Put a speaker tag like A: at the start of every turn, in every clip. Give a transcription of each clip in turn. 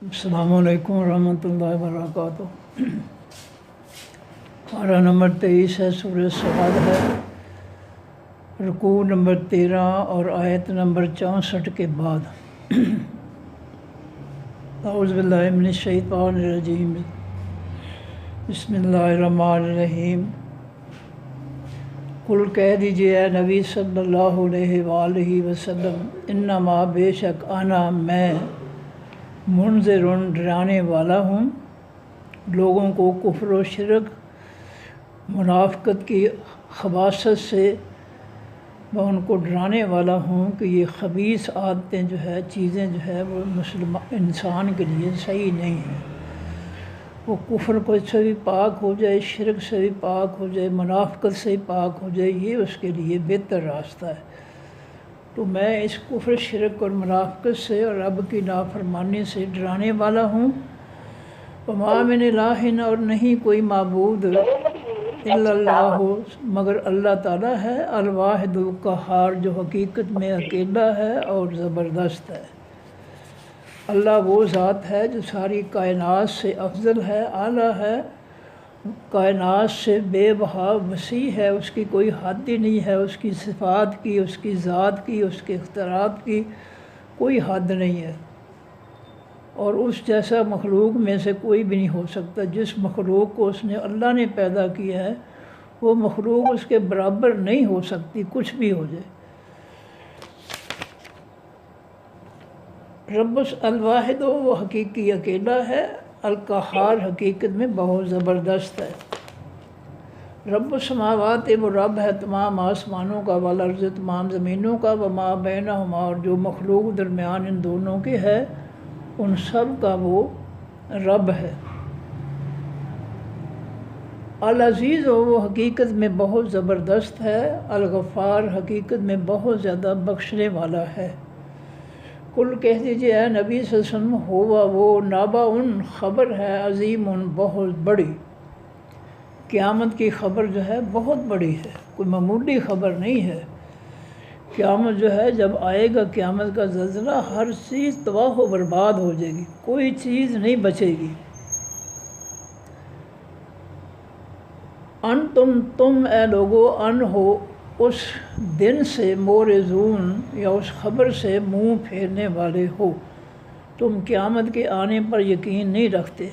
A: السلام علیکم ورحمۃ اللہ وبرکاتہ۔ پارہ نمبر 23 ہے، سورہ صاد ہے، رکوع نمبر 13 اور آیت نمبر 64 کے بعد۔ اعوذ باللہ من الشیطان الرجیم، بسم اللہ الرحمن الرحیم۔ قل کہہ دیجئے اے نبی صلی اللہ علیہ وآلہ وسلم، انما بے شک انا میں منذر ڈرانے والا ہوں، لوگوں کو کفر و شرک منافقت کی خباثت سے میں ان کو ڈرانے والا ہوں کہ یہ خبیث عادتیں جو ہے، چیزیں جو ہے وہ انسان کے لیے صحیح نہیں ہیں۔ وہ کفر کو سے بھی پاک ہو جائے، شرک سے بھی پاک ہو جائے، منافقت سے بھی پاک ہو جائے، یہ اس کے لیے بہتر راستہ ہے۔ تو میں اس کفر، شرک اور منافقت سے اور رب کی نافرمانی سے ڈرانے والا ہوں۔ وما من الہ، اور نہیں کوئی معبود الا اللہ، مگر اللہ تعالیٰ ہے، الواحد القہار، جو حقیقت میں اکیلا ہے اور زبردست ہے۔ اللہ وہ ذات ہے جو ساری کائنات سے افضل ہے، اعلیٰ ہے، کائنات سے بے بہا وسیع ہے، اس کی کوئی حد ہی نہیں ہے، اس کی صفات کی، اس کی ذات کی، اس کے اختیارات کی کوئی حد نہیں ہے، اور اس جیسا مخلوق میں سے کوئی بھی نہیں ہو سکتا۔ جس مخلوق کو اس نے اللہ نے پیدا کیا ہے، وہ مخلوق اس کے برابر نہیں ہو سکتی، کچھ بھی ہو جائے۔ رب الواحد، وہ حقیقی اکیلا ہے، القہار، حقیقت میں بہت زبردست ہے۔ رب السماوات، وہ رب ہے تمام آسمانوں کا، والارض، تمام زمینوں کا، وما بینہما، اور جو مخلوق درمیان ان دونوں کے ہے، ان سب کا وہ رب ہے۔ العزیز، وہ حقیقت میں بہت زبردست ہے، الغفار، حقیقت میں بہت زیادہ بخشنے والا ہے۔ کل کہہ دیجئے اے نبی صلی اللہ علیہ وسلم، ہوا وہ نبأ خبر ہے، عظیم بہت بڑی۔ قیامت کی خبر جو ہے بہت بڑی ہے، کوئی معمولی خبر نہیں ہے۔ قیامت جو ہے جب آئے گا، قیامت کا زلزلہ، ہر چیز تباہ و برباد ہو جائے گی، کوئی چیز نہیں بچے گی۔ تم اے لوگو، ان ہو اس دن سے، مورزون، یا اس خبر سے منہ پھیرنے والے ہو۔ تم قیامت کے آنے پر یقین نہیں رکھتے،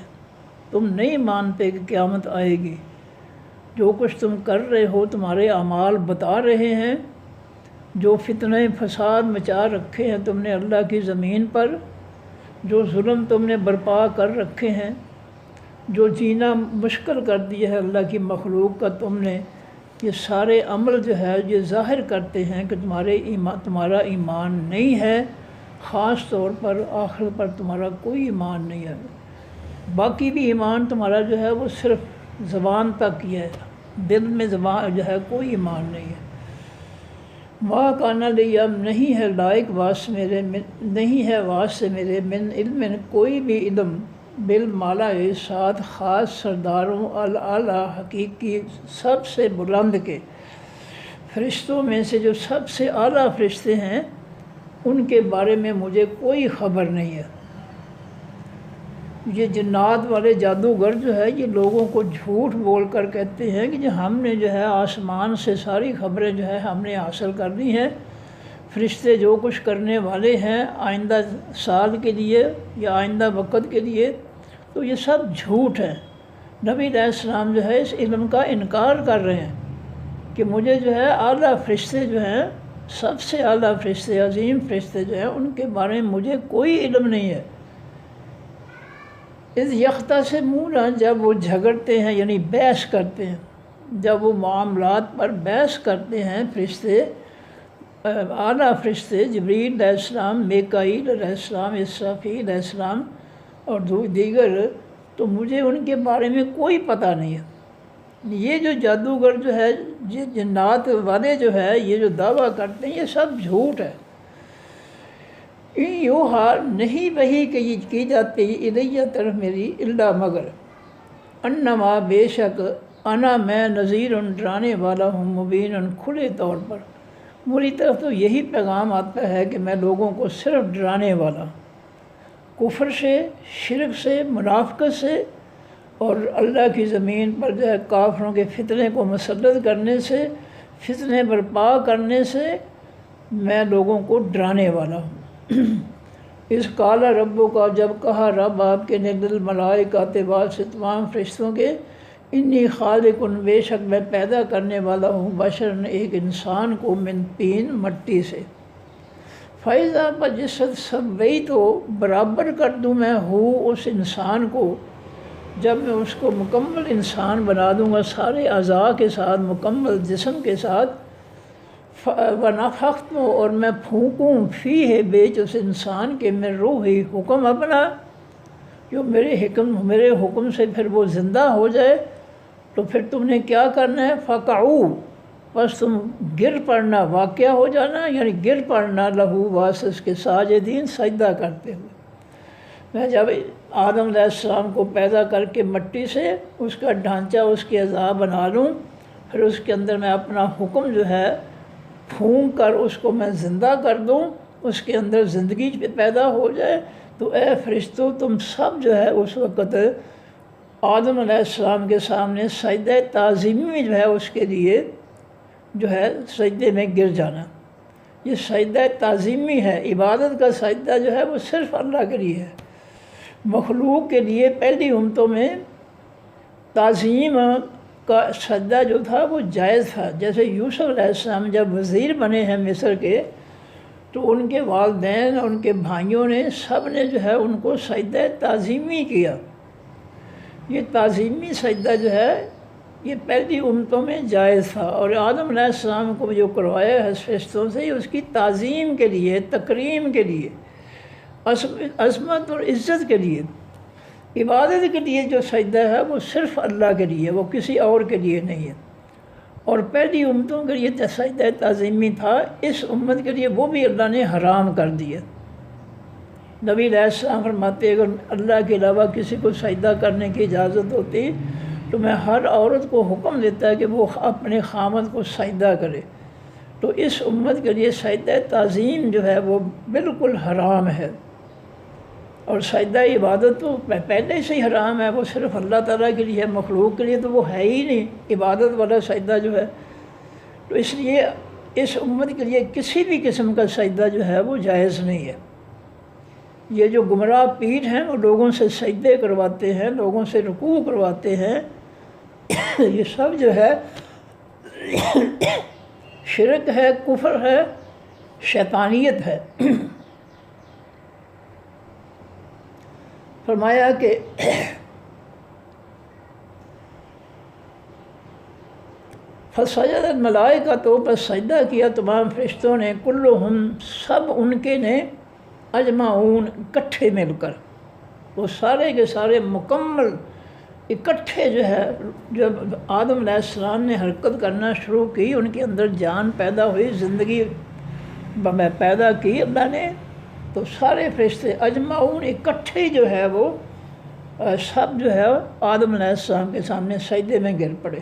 A: تم نہیں مانتے کہ قیامت آئے گی۔ جو کچھ تم کر رہے ہو، تمہارے اعمال بتا رہے ہیں۔ جو فتنہ فساد مچا رکھے ہیں تم نے اللہ کی زمین پر، جو ظلم تم نے برپا کر رکھے ہیں، جو جینا مشکل کر دیا ہے اللہ کی مخلوق کا تم نے، یہ سارے عمل جو ہے یہ ظاہر کرتے ہیں کہ تمہارا ایمان نہیں ہے، خاص طور پر آخرت پر تمہارا کوئی ایمان نہیں ہے۔ باقی بھی ایمان تمہارا جو ہے وہ صرف زبان تک ہی ہے، دل میں زبان جو ہے کوئی ایمان نہیں ہے۔ ما کان لی، نہیں ہے لائق واس میرے، نہیں ہے واسطے میرے، من علم، کوئی بھی علم، بالمالا، ساتھ خاص سرداروں، الاعلیٰ، حقیقی سب سے بلند کے، فرشتوں میں سے جو سب سے اعلیٰ فرشتے ہیں، ان کے بارے میں مجھے کوئی خبر نہیں ہے۔ یہ جنات والے جادوگر جو ہے، یہ لوگوں کو جھوٹ بول کر کہتے ہیں کہ ہم نے جو ہے آسمان سے ساری خبریں جو ہے ہم نے حاصل کرنی ہیں، فرشتے جو کچھ کرنے والے ہیں آئندہ سال کے لیے یا آئندہ وقت کے لیے، تو یہ سب جھوٹ ہے۔ نبی علیہ السلام جو ہے اس علم کا انکار کر رہے ہیں کہ مجھے جو ہے اعلیٰ فرشتے جو ہیں، سب سے اعلیٰ فرشتے، عظیم فرشتے جو ہیں، ان کے بارے میں مجھے کوئی علم نہیں ہے۔ اذ یختصمون، جب وہ جھگڑتے ہیں یعنی بحث کرتے ہیں، جب وہ معاملات پر بحث کرتے ہیں فرشتے، اعلیٰ فرشتے، جبریل علیہ السلام، میکائیل علیہ السلام، اسرافیل علیہ السلام اور دیگر، تو مجھے ان کے بارے میں کوئی پتہ نہیں ہے۔ یہ جو جادوگر جو ہے، یہ جنات والے جو ہے، یہ جو دعویٰ کرتے ہیں، یہ سب جھوٹ ہے۔ یوحا، نہیں وحی کہ یہ کی جاتی الیہ، طرف میری، الا مگر، انما، بے شک، انا میں، نذیر، ڈرانے والا ہوں، مبین، کھلے طور پر۔ میری طرف تو یہی پیغام آتا ہے کہ میں لوگوں کو صرف ڈرانے والا ہوں۔ کفر سے، شرک سے، منافقت سے اور اللہ کی زمین پر جو ہے کافروں کے فتنے کو مسلط کرنے سے، فتنے برپا کرنے سے میں لوگوں کو ڈرانے والا ہوں۔ اس کالا ربوں کا، جب کہا رب آپ کے نے للملائکہ بعد سے تمام فرشتوں کے، انی خالق، بے شک میں پیدا کرنے والا ہوں، بشرن ایک انسان کو، من طین، مٹی سے، فیضا پر جس سوئی تو برابر کر دوں میں ہوں اس انسان کو، جب میں اس کو مکمل انسان بنا دوں گا سارے اعضاء کے ساتھ، مکمل جسم کے ساتھ، ونفخت، اور میں پھونکوں فی ہے بیچ اس انسان کے، میں روحی، حکم اپنا، جو میرے حکم سے پھر وہ زندہ ہو جائے، تو پھر تم نے کیا کرنا ہے، فقعو، بس تم گر پڑنا، واقعہ ہو جانا، یعنی گر پڑنا، لہو واسطے اس کے ساجدین، سجدہ کرتے ہوئے۔ میں جب آدم علیہ السلام کو پیدا کر کے مٹی سے اس کا ڈھانچہ، اس کے اعضاء بنا لوں، پھر اس کے اندر میں اپنا حکم جو ہے پھونک کر اس کو میں زندہ کر دوں، اس کے اندر زندگی پیدا ہو جائے، تو اے فرشتوں تم سب جو ہے اس وقت آدم علیہ السلام کے سامنے سجدہ تعظیمی جو ہے اس کے لیے جو ہے سجدے میں گر جانا۔ یہ سجدہ تعظیمی ہے، عبادت کا سجدہ جو ہے وہ صرف اللہ کے لیے ہے۔ مخلوق کے لیے پہلی امتوں میں تعظیم کا سجدہ جو تھا وہ جائز تھا، جیسے یوسف علیہ السلام جب وزیر بنے ہیں مصر کے، تو ان کے والدین اور ان کے بھائیوں نے سب نے جو ہے ان کو سجدہ تعظیمی کیا۔ یہ تعظیمی سجدہ جو ہے یہ پہلی امتوں میں جائز تھا، اور آدم علیہ السلام کو جو کروایا ہے فرشتوں سے، اس کی تعظیم کے لیے، تکریم کے لیے، عظمت اور عزت کے لیے۔ عبادت کے لیے جو سجدہ ہے وہ صرف اللہ کے لیے، وہ کسی اور کے لیے نہیں ہے، اور پہلی امتوں کے لیے سجدہ تعظیمی تھا، اس امت کے لیے وہ بھی اللہ نے حرام کر دیا۔ نبی علیہ السلام فرماتے اگر اللہ کے علاوہ کسی کو سجدہ کرنے کی اجازت ہوتی تو میں ہر عورت کو حکم دیتا ہے کہ وہ اپنے خامد کو سجدہ کرے۔ تو اس امت کے لیے سجدہ تعظیم جو ہے وہ بالکل حرام ہے، اور سجدہ عبادت تو پہلے سے ہی حرام ہے، وہ صرف اللہ تعالیٰ کے لیے ہے، مخلوق کے لیے تو وہ ہے ہی نہیں عبادت والا سجدہ جو ہے۔ تو اس لیے اس امت کے لیے کسی بھی قسم کا سجدہ جو ہے وہ جائز نہیں ہے۔ یہ جو گمراہ پیر ہیں وہ لوگوں سے سجدے کرواتے ہیں، لوگوں سے رکوع کرواتے ہیں، یہ سب جو ہے شرک ہے، کفر ہے، شیطانیت ہے۔ فرمایا کہ فسجد الملائکہ، تو بس سجدہ کیا تمام فرشتوں نے، کلہم، سب ان کے نے، اجمعون، اکٹھے مل کر، وہ سارے کے سارے مکمل اکٹھے جو ہے، جب آدم علیہ السلام نے حرکت کرنا شروع کی، ان کے اندر جان پیدا ہوئی، زندگی پیدا کی اللہ نے، تو سارے فرشتے اجمعون اکٹھے جو ہے وہ سب جو ہے آدم علیہ السلام کے سامنے سجدے میں گر پڑے،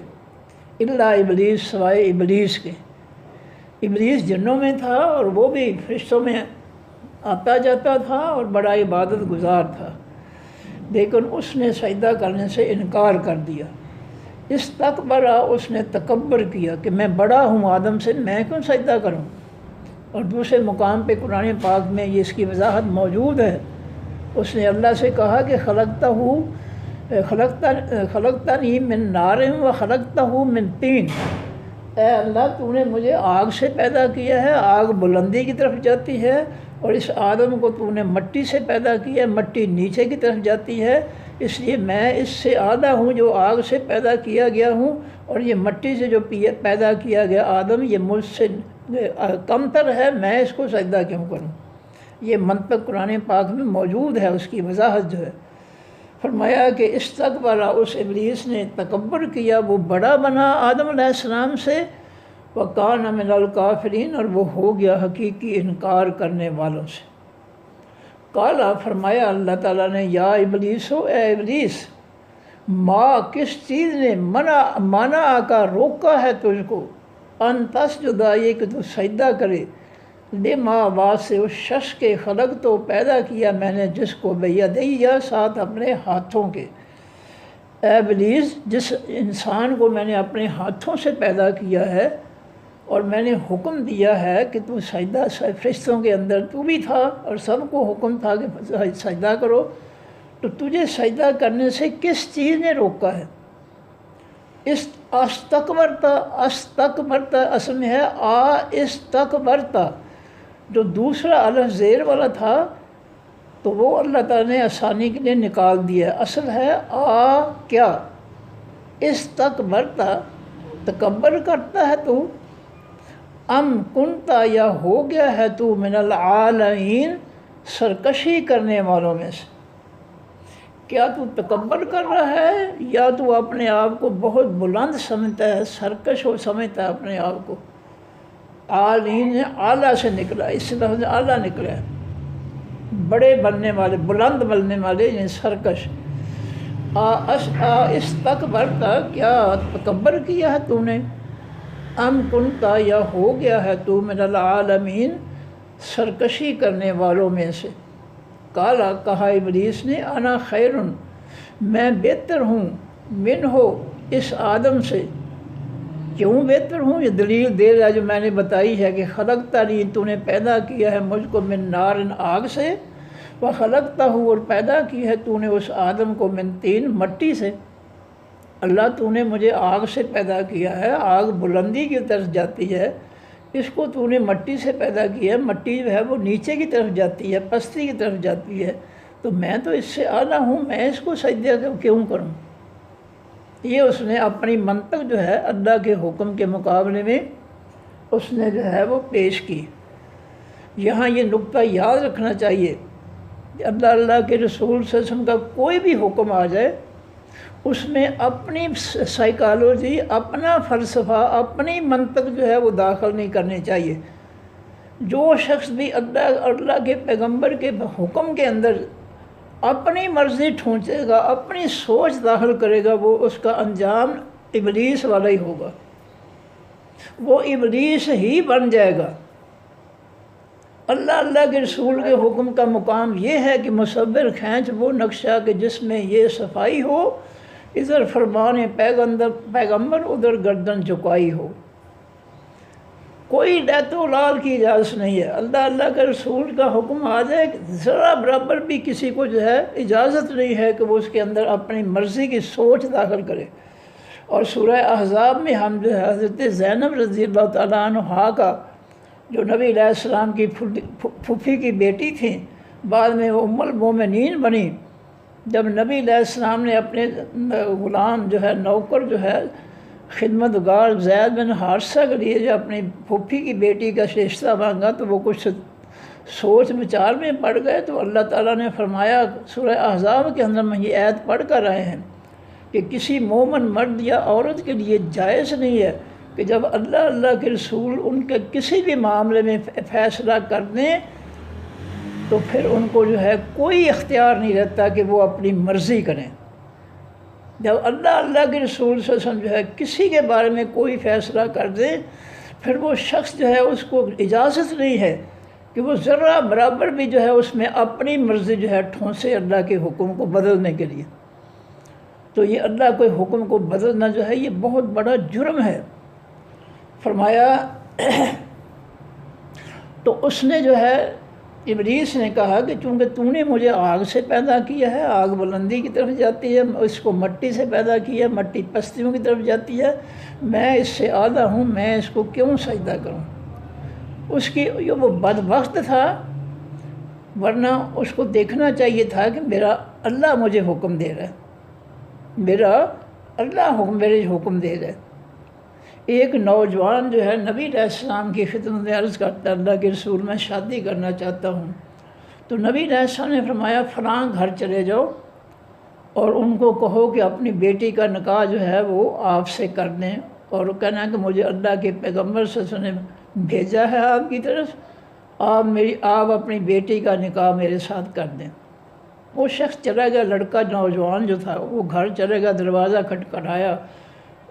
A: الا ابلیس، سوائے ابلیس کے۔ ابلیس جنوں میں تھا اور وہ بھی فرشتوں میں آتا جاتا تھا اور بڑا عبادت گزار تھا، لیکن اس نے سجدہ کرنے سے انکار کر دیا۔ استکبر، اس نے تکبر کیا کہ میں بڑا ہوں آدم سے، میں کیوں سجدہ کروں۔ اور دوسرے مقام پہ قرآن پاک میں یہ اس کی وضاحت موجود ہے، اس نے اللہ سے کہا کہ خلقتنی من نار و خلقتہ من طین، اے اللہ تو نے مجھے آگ سے پیدا کیا ہے، آگ بلندی کی طرف جاتی ہے، اور اس آدم کو تو نے مٹی سے پیدا کیا ہے، مٹی نیچے کی طرف جاتی ہے، اس لیے میں اس سے اعلیٰ ہوں جو آگ سے پیدا کیا گیا ہوں، اور یہ مٹی سے جو پیدا کیا گیا آدم یہ مجھ سے کم تر ہے، میں اس کو سجدہ کیوں کروں۔ یہ منطق قرآن پاک میں موجود ہے، اس کی وضاحت جو ہے۔ فرمایا کہ استکبر، اس ابلیس نے تکبر کیا، وہ بڑا بنا آدم علیہ السلام سے، وَكَانَ مِنَ الْكَافِرِينَ، اور وہ ہو گیا حقیقی انکار کرنے والوں سے۔ قالا، فرمایا اللہ تعالیٰ نے، یا ابلیس، ہو اے ابلیس، ما، کس چیز نے، منع کا روکا ہے تجھ کو، ان تسجد، یہ کہ تو سجدہ کرے، بے ماں آواز سے اس شخص کے خلق تو پیدا کیا میں نے جس کو بیدیا ساتھ اپنے ہاتھوں کے۔ اے ابلیس، جس انسان کو میں نے اپنے ہاتھوں سے پیدا کیا ہے اور میں نے حکم دیا ہے کہ تو سجدہ، فرشتوں کے اندر تو بھی تھا اور سب کو حکم تھا کہ سجدہ کرو، تو تجھے سجدہ کرنے سے کس چیز نے روکا ہے؟ استکبرتا اصل میں ہے استکبرتا، جو دوسرا الف زیر والا تھا تو وہ اللہ تعالیٰ نے آسانی کے لیے نکال دیا، اصل ہے کیا؟ استکبرتا، تکبر کرتا ہے تو، کنتا، یا ہو گیا ہے تو، من العالمین، سرکشی کرنے والوں میں سے۔ کیا تو تکبر کر رہا ہے یا تو اپنے آپ کو بہت بلند سمجھتا ہے، سرکش ہو سمجھتا ہے اپنے آپ کو؟ عالین اعلیٰ سے نکلا، اس سے لفظ اعلیٰ نکلا ہے، بڑے بننے والے، بلند بننے والے، یعنی سرکش۔ استکبرتا، کیا تکبر کیا ہے تو نے؟ کنتا، یا ہو گیا ہے تو، من العالمین، سرکشی کرنے والوں میں سے۔ کہا ابلیس نے، انا خیر، میں بہتر ہوں، منہ، اس آدم سے۔ کیوں بہتر ہوں؟ یہ دلیل دے رہا ہے جو میں نے بتائی ہے کہ خلقتنی، تو نے پیدا کیا ہے مجھ کو، من نار، آگ سے، وخلقتہ، اور پیدا کی ہے تو نے اس آدم کو، من طین، مٹی سے۔ اللہ تو نے مجھے آگ سے پیدا کیا ہے، آگ بلندی کی طرف جاتی ہے، اس کو تو نے مٹی سے پیدا کیا ہے، مٹی جو ہے وہ نیچے کی طرف جاتی ہے، پستی کی طرف جاتی ہے، تو میں تو اس سے اعلیٰ ہوں، میں اس کو سجدہ کیوں کروں؟ یہ اس نے اپنی منطق جو ہے اللہ کے حکم کے مقابلے میں اس نے جو ہے وہ پیش کی۔ یہاں یہ نقطہ یاد رکھنا چاہیے کہ اللہ کے رسول صلی اللہ علیہ وسلم کا کوئی بھی حکم آ جائے، اس میں اپنی سائیکالوجی، اپنا فلسفہ، اپنی منطق جو ہے وہ داخل نہیں کرنی چاہیے۔ جو شخص بھی اللہ کے پیغمبر کے حکم کے اندر اپنی مرضی ٹھونچے گا، اپنی سوچ داخل کرے گا، وہ اس کا انجام ابلیس والا ہی ہوگا، وہ ابلیس ہی بن جائے گا۔ اللہ کے رسول کے حکم کا مقام یہ ہے کہ مصور کھینچ وہ نقشہ کہ جس میں یہ صفائی ہو، ادھر فرمان پیغمبر، ادھر گردن جھکائی ہو۔ کوئی ڈیت و لال کی اجازت نہیں ہے۔ اللہ کے رسول کا حکم آ جائے، ذرا برابر بھی کسی کو جو ہے اجازت نہیں ہے کہ وہ اس کے اندر اپنی مرضی کی سوچ داخل کرے۔ اور سورہ احزاب میں ہم جو ہے حضرت زینب رضی اللہ تعالیٰ عنہا کا، جو نبی علیہ السلام کی پھوپھی کی بیٹی تھیں، بعد میں وہ ام المومنین بنی، جب نبی علیہ السلام نے اپنے غلام جو ہے، نوکر جو ہے، خدمت گار زید بن حارثہ کے لیے جو اپنی پھوپھی کی بیٹی کا رشتہ مانگا، تو وہ کچھ سوچ بچار میں پڑ گئے، تو اللہ تعالیٰ نے فرمایا سورہ احزاب کے اندر میں یہ آیت پڑھ کر آئے ہیں کہ کسی مومن مرد یا عورت کے لیے جائز نہیں ہے کہ جب اللہ کے رسول ان کے کسی بھی معاملے میں فیصلہ کر دیں تو پھر ان کو جو ہے کوئی اختیار نہیں رہتا کہ وہ اپنی مرضی کریں۔ جب اللہ کے رسول صلی اللہ علیہ وسلم جو ہے کسی کے بارے میں کوئی فیصلہ کر دیں، پھر وہ شخص جو ہے اس کو اجازت نہیں ہے کہ وہ ذرہ برابر بھی جو ہے اس میں اپنی مرضی جو ہے ٹھونسے اللہ کے حکم کو بدلنے کے لیے۔ تو یہ اللہ کے حکم کو بدلنا جو ہے یہ بہت بڑا جرم ہے۔ فرمایا تو اس نے جو ہے ابلیس نے کہا کہ چونکہ تو نے مجھے آگ سے پیدا کیا ہے، آگ بلندی کی طرف جاتی ہے، اس کو مٹی سے پیدا کیا ہے، مٹی پستیوں کی طرف جاتی ہے، میں اس سے اعلیٰ ہوں، میں اس کو کیوں سجدہ کروں؟ اس کی وہ بدبخت تھا، ورنہ اس کو دیکھنا چاہیے تھا کہ میرا اللہ مجھے حکم دے رہا ہے، میرا اللہ میرے حکم دے رہا ہے۔ ایک نوجوان جو ہے نبی علیہ السلام کی خدمت میں عرض کرتا ہے، اللہ کے رسول میں شادی کرنا چاہتا ہوں، تو نبی علیہ السلام نے فرمایا فلاں گھر چلے جاؤ اور ان کو کہو کہ اپنی بیٹی کا نکاح جو ہے وہ آپ سے کر دیں، اور کہنا کہ مجھے اللہ کے پیغمبر صلی اللہ علیہ وسلم نے بھیجا ہے آپ کی طرف، آپ اپنی بیٹی کا نکاح میرے ساتھ کر دیں۔ وہ شخص چلا گیا، لڑکا نوجوان جو تھا وہ گھر چلے گا، دروازہ کھٹکھٹایا،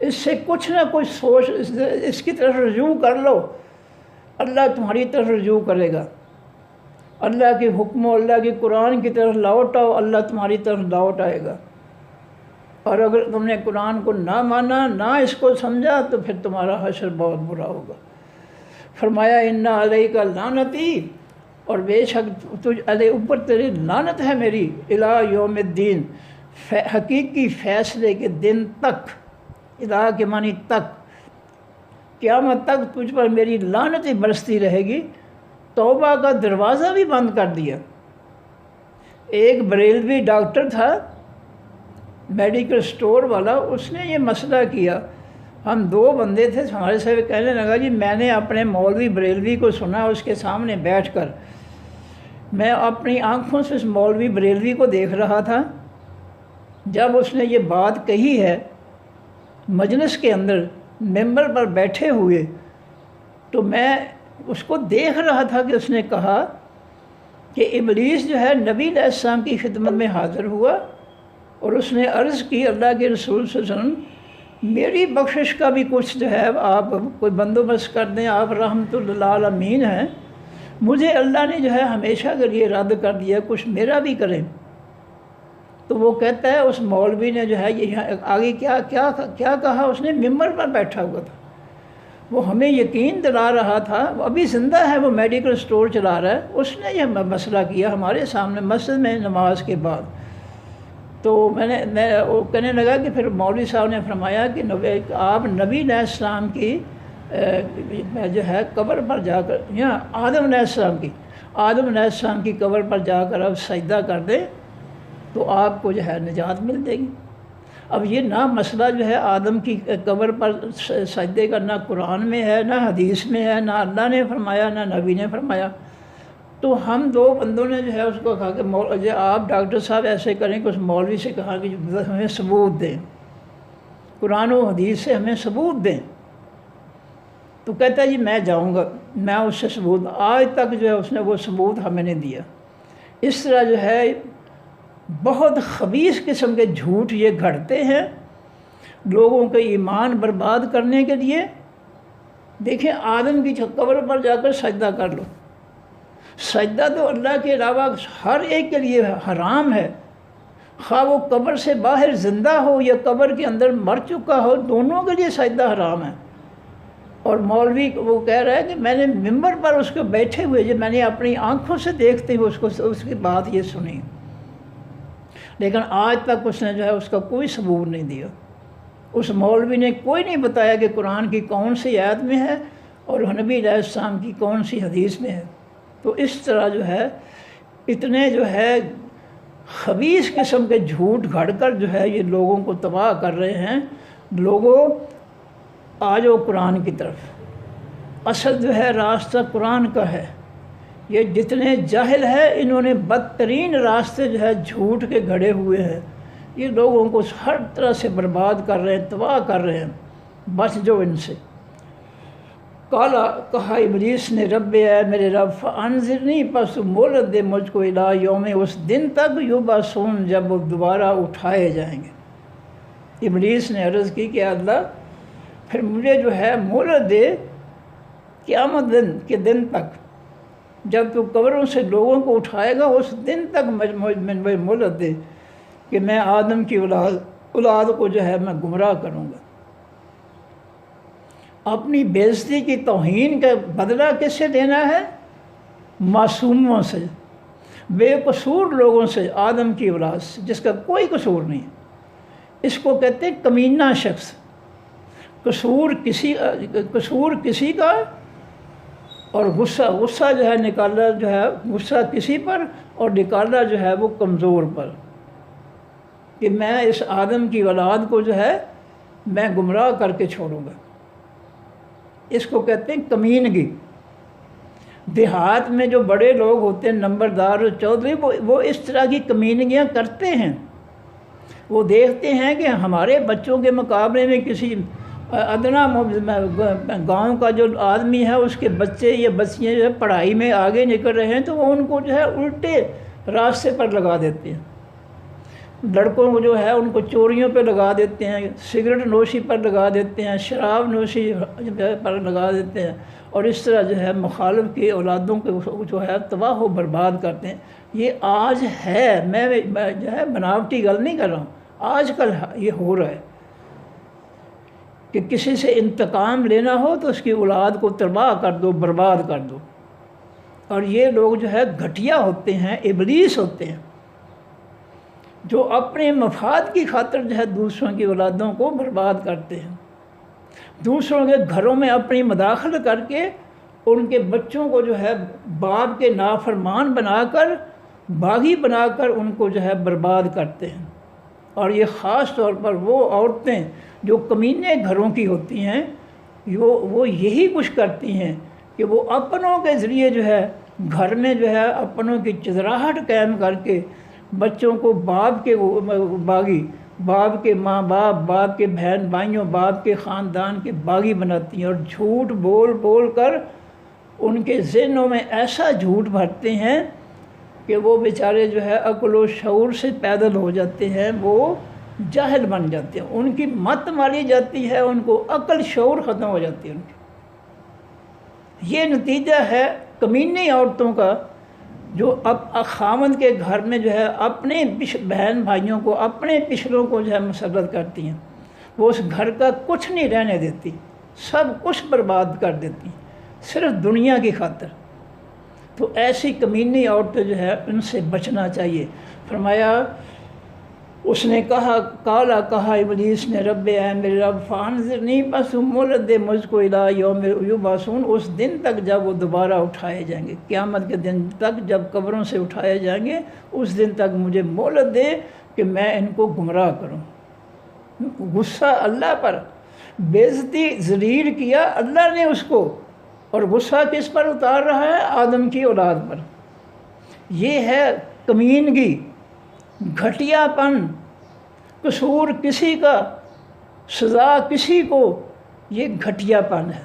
A: اس سے کچھ نہ کچھ سوچ، اس کی طرف رجوع کر لو، اللہ تمہاری طرف رجوع کرے گا۔ اللہ کے حکم و اللہ کے قرآن کی طرف لوٹ آؤ، اللہ تمہاری طرف لوٹ آئے گا۔ اور اگر تم نے قرآن کو نہ مانا، نہ اس کو سمجھا، تو پھر تمہارا حشر بہت برا ہوگا۔ فرمایا ان علیک لعنتی، اور بے شک تجھ علیہ اوپر تیری لعنت ہے میری، الی یوم الدین، حقیقی فیصلے کے دن تک، الی کے معنی تک، قیامت تک تجھ پر میری لعنت ہی برستی رہے گی۔ توبہ کا دروازہ بھی بند کر دیا۔ ایک بریلوی ڈاکٹر تھا، میڈیکل سٹور والا، اس نے یہ مسئلہ کیا۔ ہم دو بندے تھے، ہمارے سے کہنے لگا جی میں نے اپنے مولوی بریلوی کو سنا، اس کے سامنے بیٹھ کر میں اپنی آنکھوں سے اس مولوی بریلوی کو دیکھ رہا تھا۔ جب اس نے یہ بات کہی ہے مجلس کے اندر ممبر پر بیٹھے ہوئے، تو میں اس کو دیکھ رہا تھا کہ اس نے کہا کہ ابلیس جو ہے نبی علیہ السلام کی خدمت میں حاضر ہوا اور اس نے عرض کی اللہ کے رسول صلی اللہ علیہ وسلم میری بخشش کا بھی کچھ جو ہے آپ کوئی بندوبست کر دیں، آپ رحمت للعالمین ہیں، مجھے اللہ نے جو ہے ہمیشہ کے لیے رد کر دیا، کچھ میرا بھی کریں۔ تو وہ کہتا ہے اس مولوی نے جو ہے یہ آگے کیا کہا، اس نے ممبر پر بیٹھا ہوا تھا، وہ ہمیں یقین دلا رہا تھا، وہ ابھی زندہ ہے، وہ میڈیکل سٹور چلا رہا ہے، اس نے یہ مسئلہ کیا ہمارے سامنے مسجد میں نماز کے بعد۔ تو میں وہ کہنے لگا کہ پھر مولوی صاحب نے فرمایا کہ آپ نبی علیہ السلام کی جو ہے قبر پر جا کر، یا آدم علیہ السلام کی قبر پر جا کر اب سجدہ کر دیں تو آپ کو جو ہے نجات مل جائے گی۔ اب یہ نہ مسئلہ جو ہے آدم کی قبر پر سجدے کا نہ قرآن میں ہے، نہ حدیث میں ہے، نہ اللہ نے فرمایا، نہ نبی نے فرمایا۔ تو ہم دو بندوں نے جو ہے اس کو کہا کہ آپ ڈاکٹر صاحب ایسے کریں کہ اس مولوی سے کہا کہ ہمیں ثبوت دیں، قرآن و حدیث سے ہمیں ثبوت دیں۔ تو کہتا ہے جی میں جاؤں گا، میں اس سے ثبوت، آج تک جو ہے اس نے وہ ثبوت ہمیں نہیں دیا۔ اس طرح جو ہے بہت خبیث قسم کے جھوٹ یہ گھڑتے ہیں لوگوں کے ایمان برباد کرنے کے لیے۔ دیکھیں آدم کی قبر پر جا کر سجدہ کر لو، سجدہ تو اللہ کے علاوہ ہر ایک کے لیے حرام ہے، خواہ وہ قبر سے باہر زندہ ہو یا قبر کے اندر مر چکا ہو، دونوں کے لیے سجدہ حرام ہے۔ اور مولوی وہ کہہ رہا ہے کہ میں نے ممبر پر اس کو بیٹھے ہوئے جو میں نے اپنی آنکھوں سے دیکھتے ہوئے اس کی بات یہ سنی، لیکن آج تک اس نے جو ہے اس کا کوئی ثبوت نہیں دیا۔ اس مولوی نے کوئی نہیں بتایا کہ قرآن کی کون سی آیت میں ہے اور نبی علیہ السلام کی کون سی حدیث میں ہے۔ تو اس طرح جو ہے اتنے جو ہے خبیث قسم کے جھوٹ گھڑ کر جو ہے یہ لوگوں کو تباہ کر رہے ہیں۔ لوگوں آ جاؤ قرآن کی طرف، اصل جو ہے راستہ قرآن کا ہے۔ یہ جتنے جاہل ہیں انہوں نے بدترین راستے جو ہے جھوٹ کے گھڑے ہوئے ہیں، یہ لوگوں کو ہر طرح سے برباد کر رہے ہیں، تباہ کر رہے ہیں۔ بچ جو ان سے۔ کہا ابلیس نے رب اے میرے رب فانظرنی، پس مہلت دے مجھ کو الی یوم، اس دن تک یبعثون جب وہ دوبارہ اٹھائے جائیں گے۔ ابلیس نے عرض کی کہ اللہ پھر مجھے جو ہے مہلت دے قیامت دن کے دن تک، جب تو قبروں سے لوگوں کو اٹھائے گا اس دن تک مجھے مہلت دے کہ میں آدم کی اولاد کو جو ہے میں گمراہ کروں گا۔ اپنی بےعزتی کی توہین کا بدلہ کس سے دینا ہے؟ معصوموں سے، بے قصور لوگوں سے، آدم کی اولاد سے جس کا کوئی قصور نہیں ہے۔ اس کو کہتے ہیں کمینہ شخص۔ قصور کسی کا اور غصہ جو ہے نکالنا جو ہے غصہ کسی پر اور نکالنا جو ہے وہ کمزور پر، کہ میں اس آدم کی اولاد کو جو ہے میں گمراہ کر کے چھوڑوں گا۔ اس کو کہتے ہیں کمینگی۔ دیہات میں جو بڑے لوگ ہوتے ہیں نمبردار اور چودھری، وہ اس طرح کی کمینگیاں کرتے ہیں۔ وہ دیکھتے ہیں کہ ہمارے بچوں کے مقابلے میں کسی ادنا گاؤں کا جو آدمی ہے اس کے بچے یا بچیاں جو ہے پڑھائی میں آگے نکل رہے ہیں تو وہ ان کو جو ہے الٹے راستے پر لگا دیتے ہیں۔ لڑکوں کو جو ہے ان کو چوریوں پہ لگا دیتے ہیں، سگریٹ نوشی پر لگا دیتے ہیں، شراب نوشی پر لگا دیتے ہیں، اور اس طرح جو ہے مخالف کی اولادوں کو جو ہے تباہ و برباد کرتے ہیں۔ یہ آج ہے، میں جو ہے بناوٹی گل نہیں کر رہا ہوں، آج کل یہ ہو رہا ہے کہ کسی سے انتقام لینا ہو تو اس کی اولاد کو تباہ کر دو، برباد کر دو۔ اور یہ لوگ جو ہے گھٹیا ہوتے ہیں، ابلیس ہوتے ہیں، جو اپنے مفاد کی خاطر جو ہے دوسروں کی اولادوں کو برباد کرتے ہیں، دوسروں کے گھروں میں اپنی مداخلت کر کے ان کے بچوں کو جو ہے باپ کے نافرمان بنا کر، باغی بنا کر ان کو جو ہے برباد کرتے ہیں۔ اور یہ خاص طور پر وہ عورتیں جو کمینے گھروں کی ہوتی ہیں، وہ یہی کچھ کرتی ہیں کہ وہ اپنوں کے ذریعے جو ہے گھر میں جو ہے اپنوں کی چدراہٹ قائم کر کے بچوں کو باپ کے باغی، باپ کے ماں باپ، باپ کے بہن بھائیوں، باپ کے خاندان کے باغی بناتی ہیں، اور جھوٹ بول بول کر ان کے ذہنوں میں ایسا جھوٹ بھرتے ہیں کہ وہ بیچارے جو ہے عقل و شعور سے پیدل ہو جاتے ہیں، وہ جاہل بن جاتے ہیں، ان کی مت ماری جاتی ہے، ان کو عقل شعور ختم ہو جاتی ہے ان کی۔ یہ نتیجہ ہے کمینی عورتوں کا، جو اب خاوند کے گھر میں جو ہے اپنے بہن بھائیوں کو، اپنے پچھلوں کو جو ہے مسلط کرتی ہیں، وہ اس گھر کا کچھ نہیں رہنے دیتی، سب کچھ برباد کر دیتی ہیں صرف دنیا کی خاطر۔ تو ایسی کمینی عورتیں جو ہے ان سے بچنا چاہیے۔ فرمایا اس نے کہا، کہا ابلیس نے، رب اے میرے رب فانظرنی، بس مہلت دے مجھ کو الی یوم یبعثون، اس دن تک جب وہ دوبارہ اٹھائے جائیں گے، قیامت کے دن تک جب قبروں سے اٹھائے جائیں گے، اس دن تک مجھے مہلت دے کہ میں ان کو گمراہ کروں۔ غصہ اللہ پر، بے عزتی ذلیل کیا اللہ نے اس کو، اور غصہ کس پر اتار رہا ہے؟ آدم کی اولاد پر۔ یہ ہے کمینگی، گھٹیا پن، قصور کسی کا، سزا کسی کو، یہ گھٹیا پن ہے،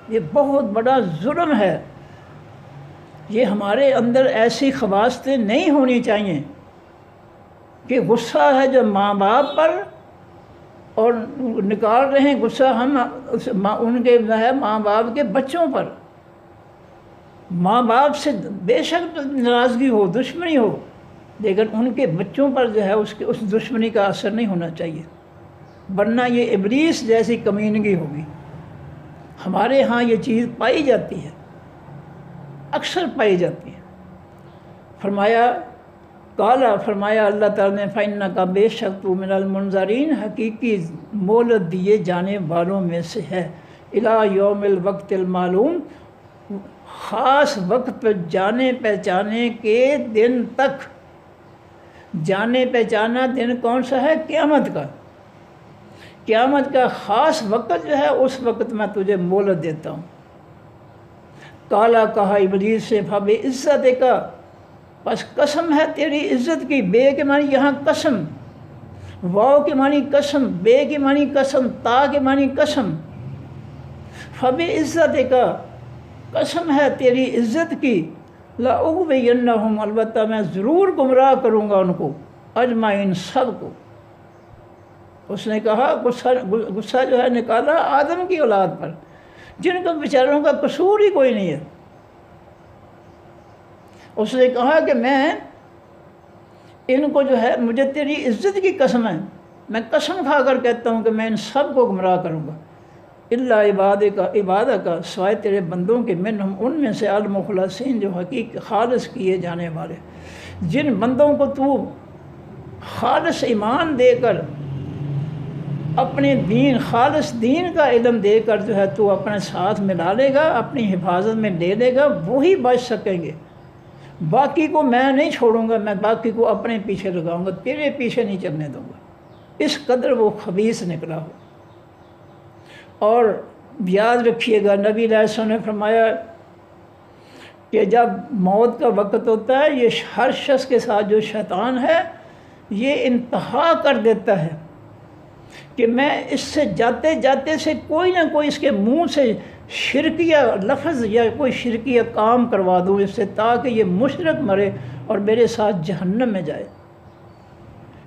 A: یہ بہت بڑا ظلم ہے۔ یہ ہمارے اندر ایسی خواصیں نہیں ہونی چاہیے کہ غصہ ہے جو ماں باپ پر، اور نکال رہے ہیں غصہ ہم ان کے ہے ماں باپ کے بچوں پر۔ ماں باپ سے بے شک ناراضگی ہو، دشمنی ہو، لیکن ان کے بچوں پر جو ہے اس دشمنی کا اثر نہیں ہونا چاہیے، ورنہ یہ ابلیس جیسی کمینگی ہوگی۔ ہمارے ہاں یہ چیز پائی جاتی ہے، اکثر پائی جاتی ہے۔ فرمایا اللہ تعالیٰ نے، فَإِنَّكَ بے شک تو من المنظرین، حقیقی مہلت دیے جانے والوں میں سے ہے، الی یوم الوقت المعلوم، خاص وقت پر جانے پہچانے کے دن تک۔ جانے پہچانا دن کون سا ہے؟ قیامت کا۔ قیامت کا خاص وقت جو ہے اس وقت میں تجھے مہلت دیتا ہوں۔ کہا ابلیس سے، فَبِعِزَّتِکَ، بس قسم ہے تیری عزت کی۔ بے کے معنی یہاں قسم، واو کے معنی قسم، بے کے معنی قسم، تا کے معنی قسم۔ فَبِعِزَّتِکَ، قسم ہے تیری عزت کی، لَأُغْوِيَنَّهُمْ، البتہ میں ضرور گمراہ کروں گا ان کو، اجمعین، سب کو۔ اس نے کہا، غصہ جو ہے نکالا آدم کی اولاد پر، جن کو بیچاروں کا قصور ہی کوئی نہیں ہے۔ اس نے کہا کہ میں ان کو جو ہے، مجھے تیری عزت کی قسم ہے، میں قسم کھا کر کہتا ہوں کہ میں ان سب کو گمراہ کروں گا، الا عبادک، سوائے تیرے بندوں کے، منہم، ان میں سے، المخلصین، جو حقیقی خالص کیے جانے والے، جن بندوں کو تو خالص ایمان دے کر، اپنے دین، خالص دین کا علم دے کر جو ہے تو اپنے ساتھ ملا لے گا، اپنی حفاظت میں لے لے گا، وہی بچ سکیں گے۔ باقی کو میں نہیں چھوڑوں گا، میں باقی کو اپنے پیچھے لگاؤں گا، تیرے پیچھے نہیں چلنے دوں گا۔ اس قدر وہ خبیث نکلا ہو۔ اور یاد رکھیے گا، نبی علیہ السلام نے فرمایا کہ جب موت کا وقت ہوتا ہے، یہ ہر شخص کے ساتھ جو شیطان ہے، یہ انتہا کر دیتا ہے کہ میں اس سے جاتے جاتے سے کوئی نہ کوئی اس کے منہ سے شرکیہ لفظ یا کوئی شرکیہ کام کروا دوں اس سے، تاکہ یہ مشرک مرے اور میرے ساتھ جہنم میں جائے۔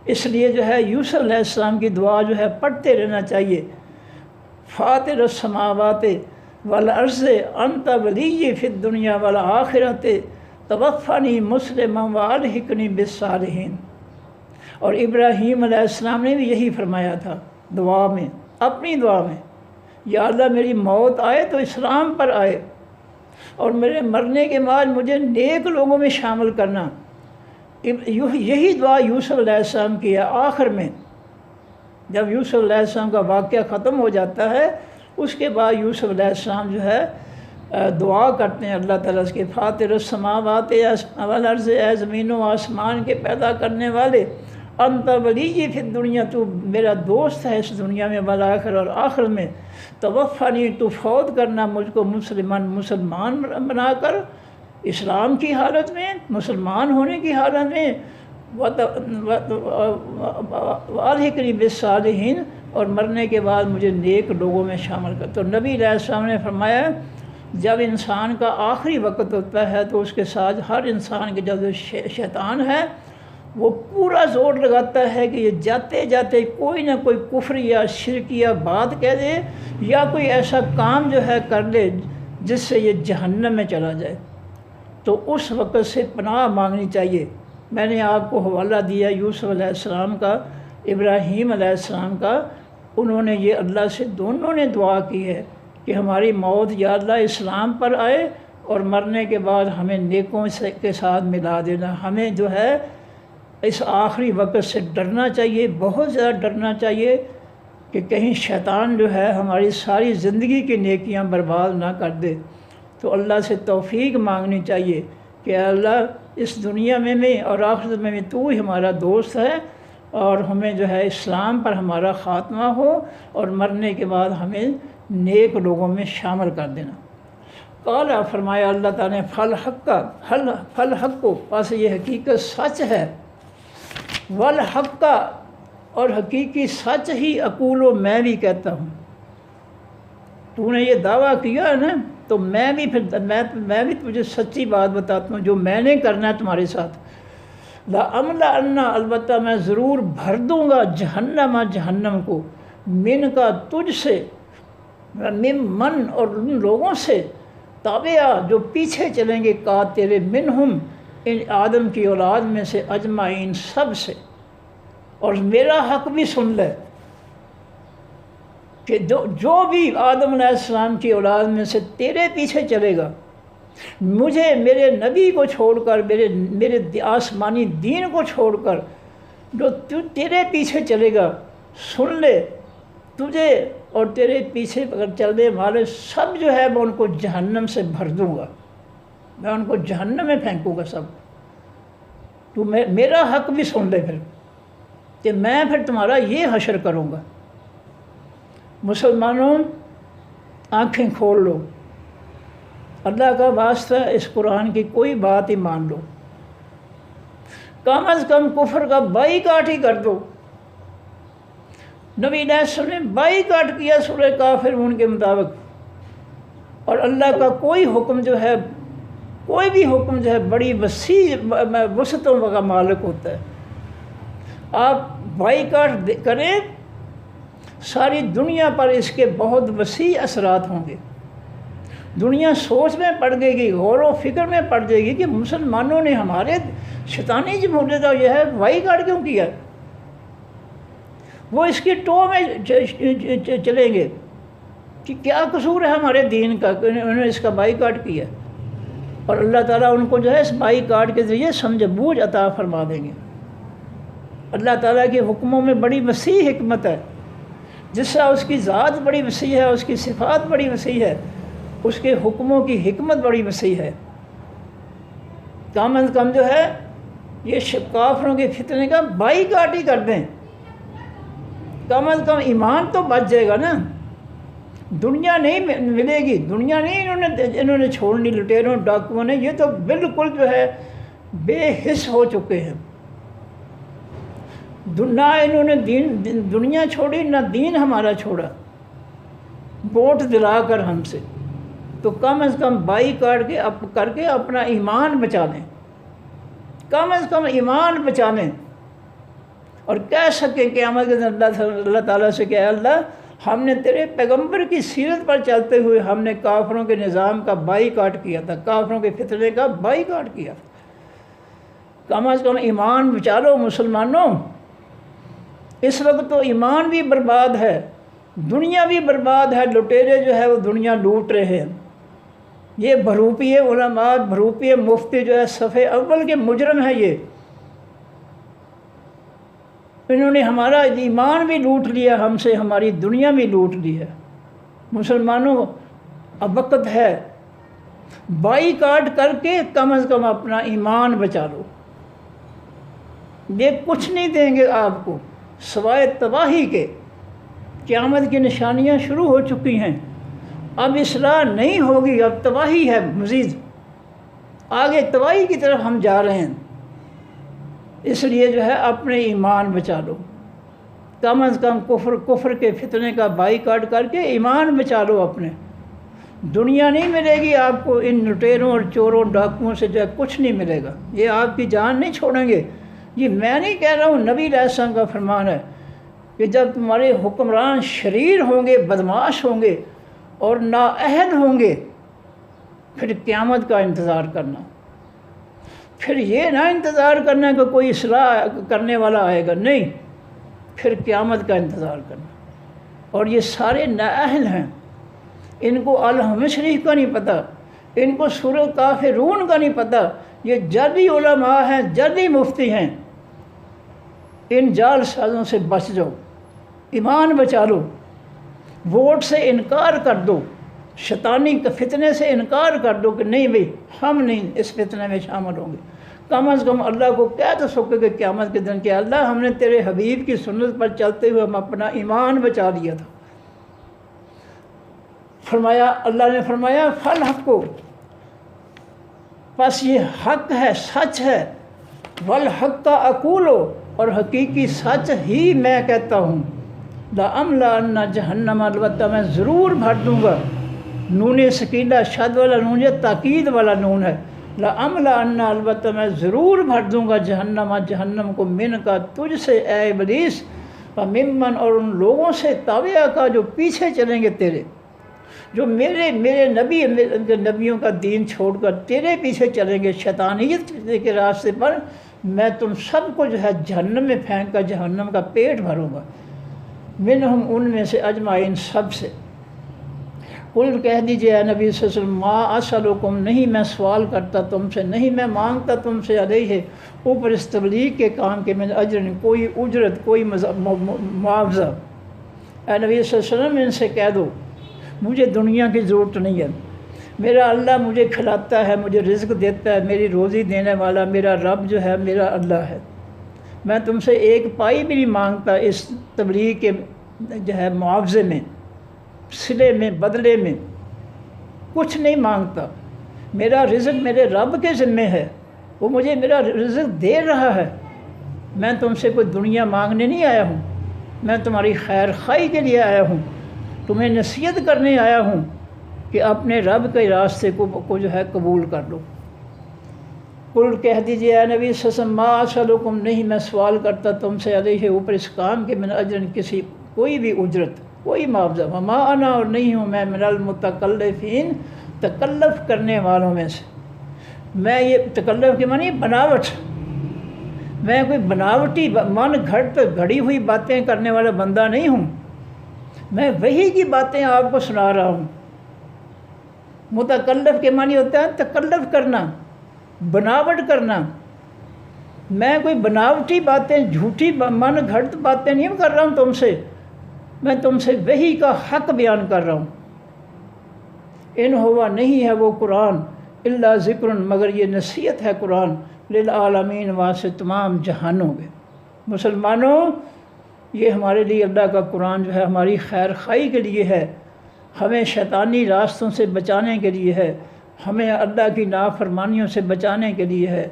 A: اس لیے جو ہے یوسف علیہ السلام کی دعا جو ہے پڑھتے رہنا چاہیے، فاطر السماوات والارض انت ولی فی الدنیا والآخرۃ توفنی مسلما والحقنی بالصالحین۔ اور ابراہیم علیہ السلام نے بھی یہی فرمایا تھا دعا میں، اپنی دعا میں، یا اللہ میری موت آئے تو اسلام پر آئے، اور میرے مرنے کے بعد مجھے نیک لوگوں میں شامل کرنا۔ یہی دعا یوسف علیہ السلام کی ہے۔ آخر میں جب یوسف علیہ السلام کا واقعہ ختم ہو جاتا ہے، اس کے بعد یوسف علیہ السلام جو ہے دعا کرتے ہیں اللہ تعالیٰ کے، فاطر السماوات والارض، اے زمین و آسمان کے پیدا کرنے والے، انت ولی فی الدنیا، تو میرا دوست ہے اس دنیا میں، والآخر، اور آخر میں، توفنی، تو فوت کرنا مجھ کو مسلمان بنا کر، اسلام کی حالت میں، مسلمان ہونے کی حالت میں، والحقنی بالصالحین، اور مرنے کے بعد مجھے نیک لوگوں میں شامل کر۔ تو نبی علیہ السلام نے فرمایا جب انسان کا آخری وقت ہوتا ہے تو اس کے ساتھ ہر انسان کے جو شیطان ہے وہ پورا زور لگاتا ہے کہ یہ جاتے جاتے کوئی نہ کوئی کفر یا شرک یا بات کہہ دے، یا کوئی ایسا کام جو ہے کر لے جس سے یہ جہنم میں چلا جائے۔ تو اس وقت سے پناہ مانگنی چاہیے۔ میں نے آپ کو حوالہ دیا یوسف علیہ السلام کا، ابراہیم علیہ السلام کا، انہوں نے یہ اللہ سے دونوں نے دعا کی ہے کہ ہماری موت یا اللہ اسلام پر آئے، اور مرنے کے بعد ہمیں نیکوں کے ساتھ ملا دینا۔ ہمیں جو ہے اس آخری وقت سے ڈرنا چاہیے، بہت زیادہ ڈرنا چاہیے کہ کہیں شیطان جو ہے ہماری ساری زندگی کی نیکیاں برباد نہ کر دے۔ تو اللہ سے توفیق مانگنی چاہیے کہ اللہ اس دنیا میں اور آخرت میں تو ہی ہمارا دوست ہے، اور ہمیں جو ہے اسلام پر ہمارا خاتمہ ہو، اور مرنے کے بعد ہمیں نیک لوگوں میں شامل کر دینا۔ قالا، فرمایا اللہ تعالیٰ نے، فالحق کو، پس یہ حقیقت سچ ہے، والحق، اور حقیقی سچ ہی اقولو، میں بھی کہتا ہوں۔ تو نے یہ دعویٰ کیا ہے نا، تو میں بھی تجھے سچی بات بتاتا ہوں جو میں نے کرنا ہے تمہارے ساتھ۔ لَأَمْلَأَنَّ، البتہ میں ضرور بھر دوں گا، جہنم کو، من کا، تجھ سے، من، اور ان لوگوں سے، تابعہ، جو پیچھے چلیں گے، کا تیرے، منہم، ان آدم کی اولاد میں سے، اجمعین، سب سے۔ اور میرا حق بھی سن لے کہ جو بھی آدم علیہ السلام کی اولاد میں سے تیرے پیچھے چلے گا، مجھے، میرے نبی کو چھوڑ کر، میرے آسمانی دین کو چھوڑ کر، جو تیرے پیچھے چلے گا، سن لے، تجھے اور تیرے پیچھے اگر چلنے والے سب جو ہے میں ان کو جہنم سے بھر دوں گا، میں ان کو جہنم میں پھینکوں گا سب۔ تو میرا حق بھی سن لے پھر، کہ میں پھر تمہارا یہ حشر کروں گا۔ مسلمانوں، آنکھیں کھول لو، اللہ کا واسطہ اس قرآن کی کوئی بات ہی مان لو، کم از کم کفر کا بائیکاٹ ہی کر دو۔ نبی علیہ السلام نے بائیکاٹ کیا سورہ کافرون کے مطابق، اور اللہ کا کوئی حکم جو ہے، کوئی بھی حکم جو ہے بڑی وسیع وسعتوں کا مالک ہوتا ہے۔ آپ بائیکاٹ کریں، ساری دنیا پر اس کے بہت وسیع اثرات ہوں گے۔ دنیا سوچ میں پڑ گئے گی، غور و فکر میں پڑ جائے گی کہ مسلمانوں نے ہمارے شیطانی جمہوریت کا یہ ہے بائیکاٹ کیوں کیا؟ وہ اس کی ٹو میں چلیں گے کہ کیا قصور ہے ہمارے دین کا کہ انہوں نے اس کا بائیکاٹ کیا، اور اللہ تعالیٰ ان کو جو ہے اس بائیکاٹ کے ذریعے سمجھ بوجھ عطا فرما دیں گے۔ اللہ تعالیٰ کے حکموں میں بڑی وسیع حکمت ہے، جس طرح اس کی ذات بڑی وسیع ہے، اس کی صفات بڑی وسیع ہے، اس کے حکموں کی حکمت بڑی وسیع ہے۔ کم از کم جو ہے یہ کافروں کے فتنے کا بائیکاٹ ہی کر دیں، کم از کم ایمان تو بچ جائے گا نا۔ دنیا نہیں ملے گی، دنیا نہیں انہوں نے چھوڑنی، لٹیروں ڈاکوؤں نے، یہ تو بالکل جو ہے بے حس ہو چکے ہیں۔ نہ انہوں نے دنیا چھوڑی، نہ دین ہمارا چھوڑا، ووٹ دلا کر ہم سے۔ تو کم از کم بائیکاٹ کر کے اپنا ایمان بچا لیں، کم از کم ایمان بچا لیں، اور کہہ سکیں قیامت کے دن اللہ تعالیٰ سے کہ اے اللہ ہم نے تیرے پیغمبر کی سیرت پر چلتے ہوئے ہم نے کافروں کے نظام کا بائیکاٹ کیا تھا، کافروں کے فتنے کا بائیکاٹ کیا تھا۔ کم از کم ایمان بچا لو مسلمانوں۔ اس وقت تو ایمان بھی برباد ہے، دنیا بھی برباد ہے، لٹیرے جو ہے وہ دنیا لوٹ رہے ہیں۔ یہ بھروپیے علماء، بھروپیے مفتی جو ہے صفحے اول کے مجرم ہے، یہ انہوں نے ہمارا ایمان بھی لوٹ لیا ہم سے، ہماری دنیا بھی لوٹ لی ہے۔ مسلمانوں اب وقت ہے بائیکاٹ کر کے کم از کم اپنا ایمان بچا لو۔ یہ کچھ نہیں دیں گے آپ کو سوائے تباہی کے۔ قیامت کی نشانیاں شروع ہو چکی ہیں، اب اصلاح نہیں ہوگی، اب تباہی ہے، مزید آگے تباہی کی طرف ہم جا رہے ہیں۔ اس لیے جو ہے اپنے ایمان بچا لو، کم از کم کفر کے فتنے کا بائیکاٹ کر کے ایمان بچا لو اپنے۔ دنیا نہیں ملے گی آپ کو، ان لٹیروں اور چوروں ڈاکوؤں سے جو ہے کچھ نہیں ملے گا، یہ آپ کی جان نہیں چھوڑیں گے۔ یہ میں نہیں کہہ رہا ہوں، نبی علیہ السلام کا فرمان ہے کہ جب تمہارے حکمران شریر ہوں گے، بدمعاش ہوں گے اور نااہل ہوں گے، پھر قیامت کا انتظار کرنا۔ پھر یہ نہ انتظار کرنا کہ کوئی اصلاح کرنے والا آئے گا، نہیں، پھر قیامت کا انتظار کرنا۔ اور یہ سارے نااہل ہیں، ان کو الحمد شریف کا نہیں پتہ، ان کو سورہ کافرون کا نہیں پتہ، یہ جعلی علماء ہیں، جعلی مفتی ہیں۔ ان جال سازوں سے بچ جاؤ، ایمان بچا لو، ووٹ سے انکار کر دو، شیطانی فتنے سے انکار کر دو کہ نہیں بھئی ہم نہیں اس فتنے میں شامل ہوں گے۔ کم از کم اللہ کو کہہ تو سکے کہ قیامت کے دن کہ اللہ ہم نے تیرے حبیب کی سنت پر چلتے ہوئے ہم اپنا ایمان بچا لیا تھا۔ فرمایا، اللہ نے فرمایا فالحق کو، بس یہ حق ہے، سچ ہے، والحق کا اقولو، اور حقیقی سچ ہی میں کہتا ہوں، لَأَمْلَأَنَّ جَهَنَّمَ، البتہ میں ضرور بھر دوں گا، نون سکینہ شد والا نون ہے، تاکید والا نون ہے، لَأَمْلَأَنَّ، البتہ میں ضرور بھر دوں گا جہنم، جہنم کو، من کا، تجھ سے اے ابلیس، وَمِمَّن، اور ان لوگوں سے تابعہ کا جو پیچھے چلیں گے تیرے، جو میرے نبیوں کا دین چھوڑ کر تیرے پیچھے چلیں گے شیطانیت کے راستے پر، میں تم سب کو جو ہے جہنم میں پھینک کر جہنم کا پیٹ بھروں گا، منہم، ان میں سے، اجمعین، سب سے۔ قل، کہہ دیجئے اے نبی صلی اللہ علیہ وسلم، ما اسألکم، نہیں میں سوال کرتا تم سے، نہیں میں مانگتا تم سے، علیہ، اوپر اس تبلیغ کے کام کے، من اجر، کوئی اجرت، کوئی معاوضہ۔ اے نبی صلی اللہ علیہ وسلم ان سے کہہ دو مجھے دنیا کی ضرورت نہیں ہے، میرا اللہ مجھے کھلاتا ہے، مجھے رزق دیتا ہے، میری روزی دینے والا میرا رب جو ہے میرا اللہ ہے، میں تم سے ایک پائی بھی نہیں مانگتا اس تبلیغ کے جو ہے معاوضے میں، صلے میں، بدلے میں کچھ نہیں مانگتا، میرا رزق میرے رب کے ذمے ہے، وہ مجھے میرا رزق دے رہا ہے، میں تم سے کوئی دنیا مانگنے نہیں آیا ہوں، میں تمہاری خیر خواہی کے لیے آیا ہوں، تمہیں نصیحت کرنے آیا ہوں کہ اپنے رب کے راستے کو جو ہے قبول کر لو۔ قل، کہہ دیجئے اے نبی صلی اللہ علیہ وسلم، ما اسألکم، نہیں میں سوال کرتا تم سے، علیہ، اوپر اس کام کے، من اجر، کسی کوئی بھی اجرت، کوئی معاوضہ، وما انا، اور نہیں ہوں میں، من المتکلفین، تکلف کرنے والوں میں سے۔ میں یہ تکلف کے معنی بناوٹ، میں کوئی بناوٹی من گھڑی ہوئی باتیں کرنے والا بندہ نہیں ہوں، میں وحی کی باتیں آپ کو سنا رہا ہوں۔ متکلف کے معنی ہوتا ہے تکلف کرنا، بناوٹ کرنا، میں کوئی بناوٹی باتیں، جھوٹی من گھڑت باتیں نہیں کر رہا ہوں تم سے، میں تم سے وحی کا حق بیان کر رہا ہوں۔ ان ہوا، نہیں ہے وہ قرآن، الا ذکر، مگر یہ نصیحت ہے قرآن، للعالمین، واسطے تمام جہانوں کے۔ مسلمانوں، یہ ہمارے لیے اللہ کا قرآن جو ہے ہماری خیر خواہی کے لیے ہے، ہمیں شیطانی راستوں سے بچانے کے لیے ہے، ہمیں اللہ کی نافرمانیوں سے بچانے کے لیے ہے،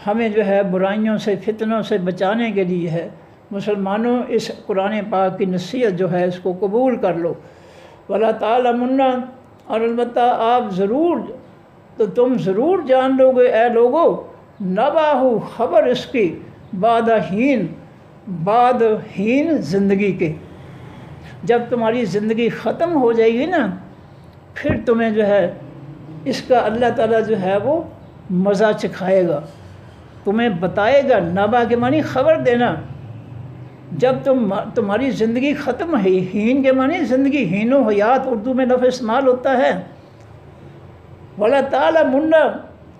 A: ہمیں جو ہے برائیوں سے، فتنوں سے بچانے کے لیے ہے۔ مسلمانوں، اس قرآن پاک کی نصیحت جو ہے اس کو قبول کر لو۔ وَلَا تَعْلَمُنَّ، اور البتہ آپ ضرور، تو تم ضرور جان لو گے اے لوگو، نباہو، خبر اس کی، بعد حین، بعد ہین زندگی کے، جب تمہاری زندگی ختم ہو جائے گی نا، پھر تمہیں جو ہے اس کا اللہ تعالیٰ جو ہے وہ مزہ چکھائے گا، تمہیں بتائے گا۔ نبا کے معنی خبر دینا۔ جب تمہاری زندگی ختم ہے، ہین کے معنی زندگی، ہین و حیات اردو میں لفظ استعمال ہوتا ہے۔ وَلَا تَعْلَمُنَّ،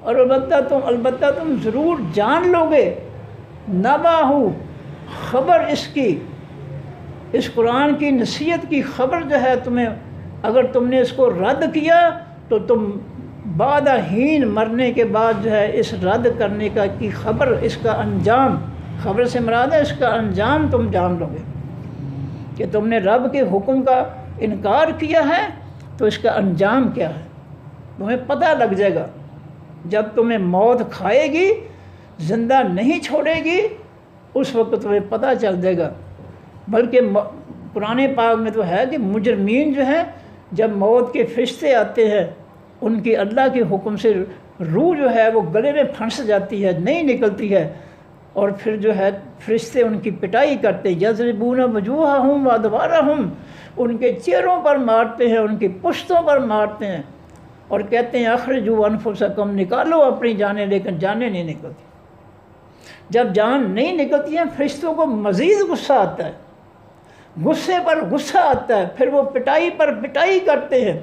A: اور البتہ تم ضرور جان لو گے، نباہو، خبر اس کی، اس قرآن کی نصیحت کی خبر جو ہے تمہیں، اگر تم نے اس کو رد کیا تو تم بعد ہین، مرنے کے بعد جو ہے اس رد کرنے کی خبر، اس کا انجام، خبر سے مراد ہے اس کا انجام تم جان لو گے کہ تم نے رب کے حکم کا انکار کیا ہے تو اس کا انجام کیا ہے، تمہیں پتہ لگ جائے گا۔ جب تمہیں موت کھائے گی، زندہ نہیں چھوڑے گی، اس وقت تمہیں پتہ چل جائے گا۔ بلکہ قرآن پاک میں تو ہے کہ مجرمین جو ہیں، جب موت کے فرشتے آتے ہیں، ان کی اللہ کے حکم سے روح جو ہے وہ گلے میں پھنس جاتی ہے، نہیں نکلتی ہے، اور پھر جو ہے فرشتے ان کی پٹائی کرتے، یضربون وجوہہم وادبارہم، ان کے چہروں پر مارتے ہیں، ان کی پشتوں پر مارتے ہیں، اور کہتے ہیں اخرجوا انفسکم، نکالو اپنی جانیں، لیکن جانیں نہیں نکلتی۔ جب جان نہیں نکلتی ہے، فرشتوں کو مزید غصہ آتا ہے، غصے پر غصہ آتا ہے، پھر وہ پٹائی پر پٹائی کرتے ہیں،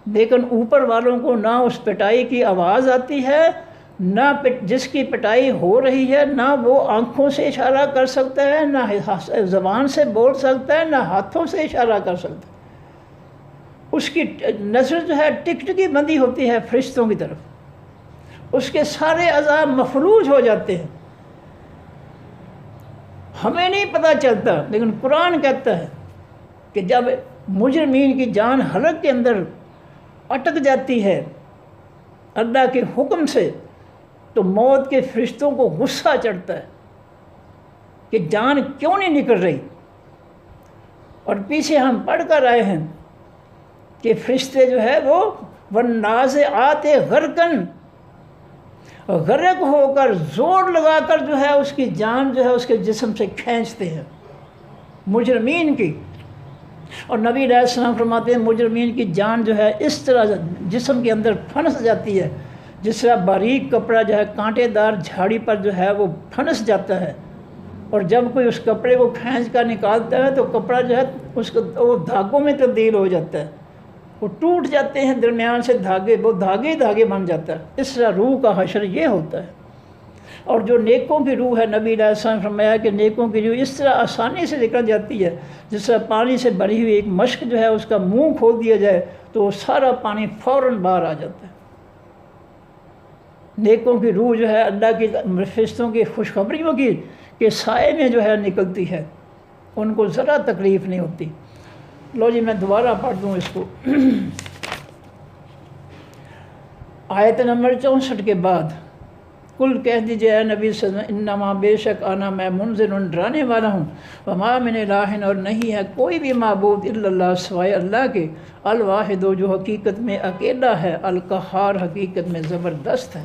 A: لیکن اوپر والوں کو نہ اس پٹائی کی آواز آتی ہے، نہ جس کی پٹائی ہو رہی ہے، نہ وہ آنکھوں سے اشارہ کر سکتا ہے، نہ زبان سے بول سکتا ہے، نہ ہاتھوں سے اشارہ کر سکتا ہے۔ اس کی نظر جو ہے ٹکٹکی بندی ہوتی ہے فرشتوں کی طرف، اس کے سارے اعضاء مفلوج ہو جاتے ہیں۔ ہمیں نہیں پتہ چلتا، لیکن قرآن کہتا ہے کہ جب مجرمین کی جان حلق کے اندر اٹک جاتی ہے اللہ کے حکم سے، تو موت کے فرشتوں کو غصہ چڑھتا ہے کہ جان کیوں نہیں نکل رہی۔ اور پیچھے ہم پڑھ کر آئے ہیں کہ فرشتے جو ہے وہ والنازعات غرقاً، غرق ہو کر زور لگا کر جو ہے اس کی جان جو ہے اس کے جسم سے کھینچتے ہیں مجرمین کی۔ اور نبی علیہ السلام فرماتے ہیں مجرمین کی جان جو ہے اس طرح جسم کے اندر پھنس جاتی ہے، جس طرح باریک کپڑا جو ہے کانٹے دار جھاڑی پر جو ہے وہ پھنس جاتا ہے، اور جب کوئی اس کپڑے کو کھینچ کر نکالتا ہے تو کپڑا جو ہے اس کو وہ دھاگوں میں تبدیل ہو جاتا ہے، وہ ٹوٹ جاتے ہیں درمیان سے دھاگے، وہ دھاگے دھاگے بن جاتا ہے۔ اس طرح روح کا حشر یہ ہوتا ہے۔ اور جو نیکوں کی روح ہے، نبی علیہ السلام نے فرمایا کہ نیکوں کی روح اس طرح آسانی سے نکل جاتی ہے، جس طرح پانی سے بھری ہوئی ایک مشک جو ہے اس کا منہ کھول دیا جائے تو وہ سارا پانی فوراً باہر آ جاتا ہے۔ نیکوں کی روح جو ہے اللہ کی فرشتوں کی خوشخبریوں کی کہ سائے میں جو ہے نکلتی ہے، ان کو ذرا تکلیف نہیں ہوتی۔ لو جی میں دوبارہ پڑھ دوں اس کو۔ آیت نمبر 64 کے بعد کل کہہ دیجئے اے نبی صلی اللہ علیہ وسلم، انما بے شک آنا میں منذر، ڈرانے والا ہوں، وما من الہ، اور نہیں ہے کوئی بھی معبود الا اللہ، سوائے اللہ کے، الواحد، جو حقیقت میں اکیلا ہے، القہار، حقیقت میں زبردست ہے۔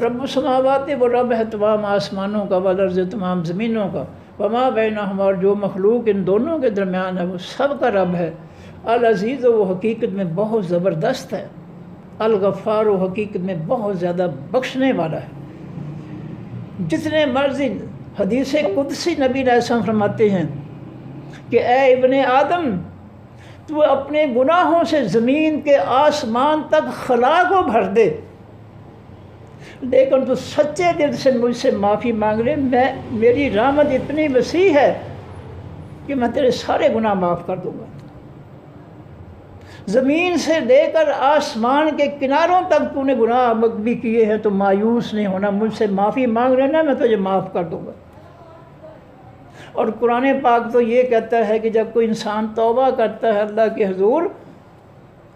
A: رب السماوات، وہ رب ہے تمام آسمانوں کا، والارض، تمام زمینوں کا، وما بینہما، اور جو مخلوق ان دونوں کے درمیان ہے وہ سب کا رب ہے، العزیز، وہ حقیقت میں بہت زبردست ہے، الغفار، وہ حقیقت میں بہت زیادہ بخشنے والا ہے۔ جتنے مرضی حدیث قدسی نبی علیہ السلام فرماتے ہیں کہ اے ابن آدم، تو اپنے گناہوں سے زمین کے آسمان تک خلا کو بھر دے، لیکن تو سچے دل سے مجھ سے معافی مانگ لے، میری رحمت اتنی وسیع ہے کہ میں تیرے سارے گناہ معاف کر دوں گا۔ زمین سے لے کر آسمان کے کناروں تک تو نے گناہ بھی کیے ہیں تو مایوس نہیں ہونا، مجھ سے معافی مانگ لینا، میں تجھے معاف کر دوں گا۔ اور قرآن پاک تو یہ کہتا ہے کہ جب کوئی انسان توبہ کرتا ہے اللہ کے حضور،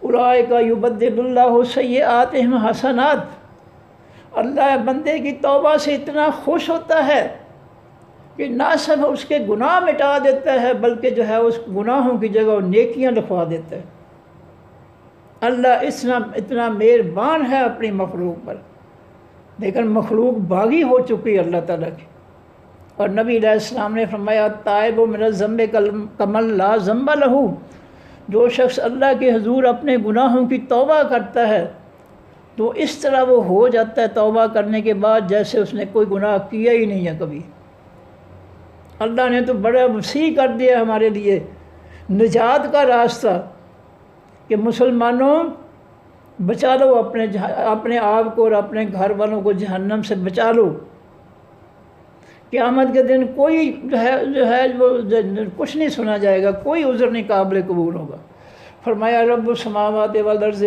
A: اولئک یبدل اللہ سیئاتہم حسنات، اللہ بندے کی توبہ سے اتنا خوش ہوتا ہے کہ نہ صرف اس کے گناہ مٹا دیتا ہے بلکہ جو ہے اس گناہوں کی جگہ وہ نیکیاں لکھوا دیتا ہے۔ اللہ اتنا مہربان ہے اپنی مخلوق پر، لیکن مخلوق باغی ہو چکی ہے اللہ تعالیٰ کی، اور نبی علیہ السلام نے فرمایا تائب من الذنب کمن لا ذنب لہ، جو شخص اللہ کے حضور اپنے گناہوں کی توبہ کرتا ہے تو اس طرح وہ ہو جاتا ہے توبہ کرنے کے بعد جیسے اس نے کوئی گناہ کیا ہی نہیں ہے کبھی۔ اللہ نے تو بڑا وسیع کر دیا ہمارے لیے نجات کا راستہ کہ مسلمانوں بچا لو اپنے آپ کو اور اپنے گھر والوں کو جہنم سے بچا لو۔ قیامت کے دن کوئی جو ہے وہ کچھ نہیں سنا جائے گا، کوئی عذر نہیں قابل قبول ہوگا۔ فرمایا رب السماوات والارض،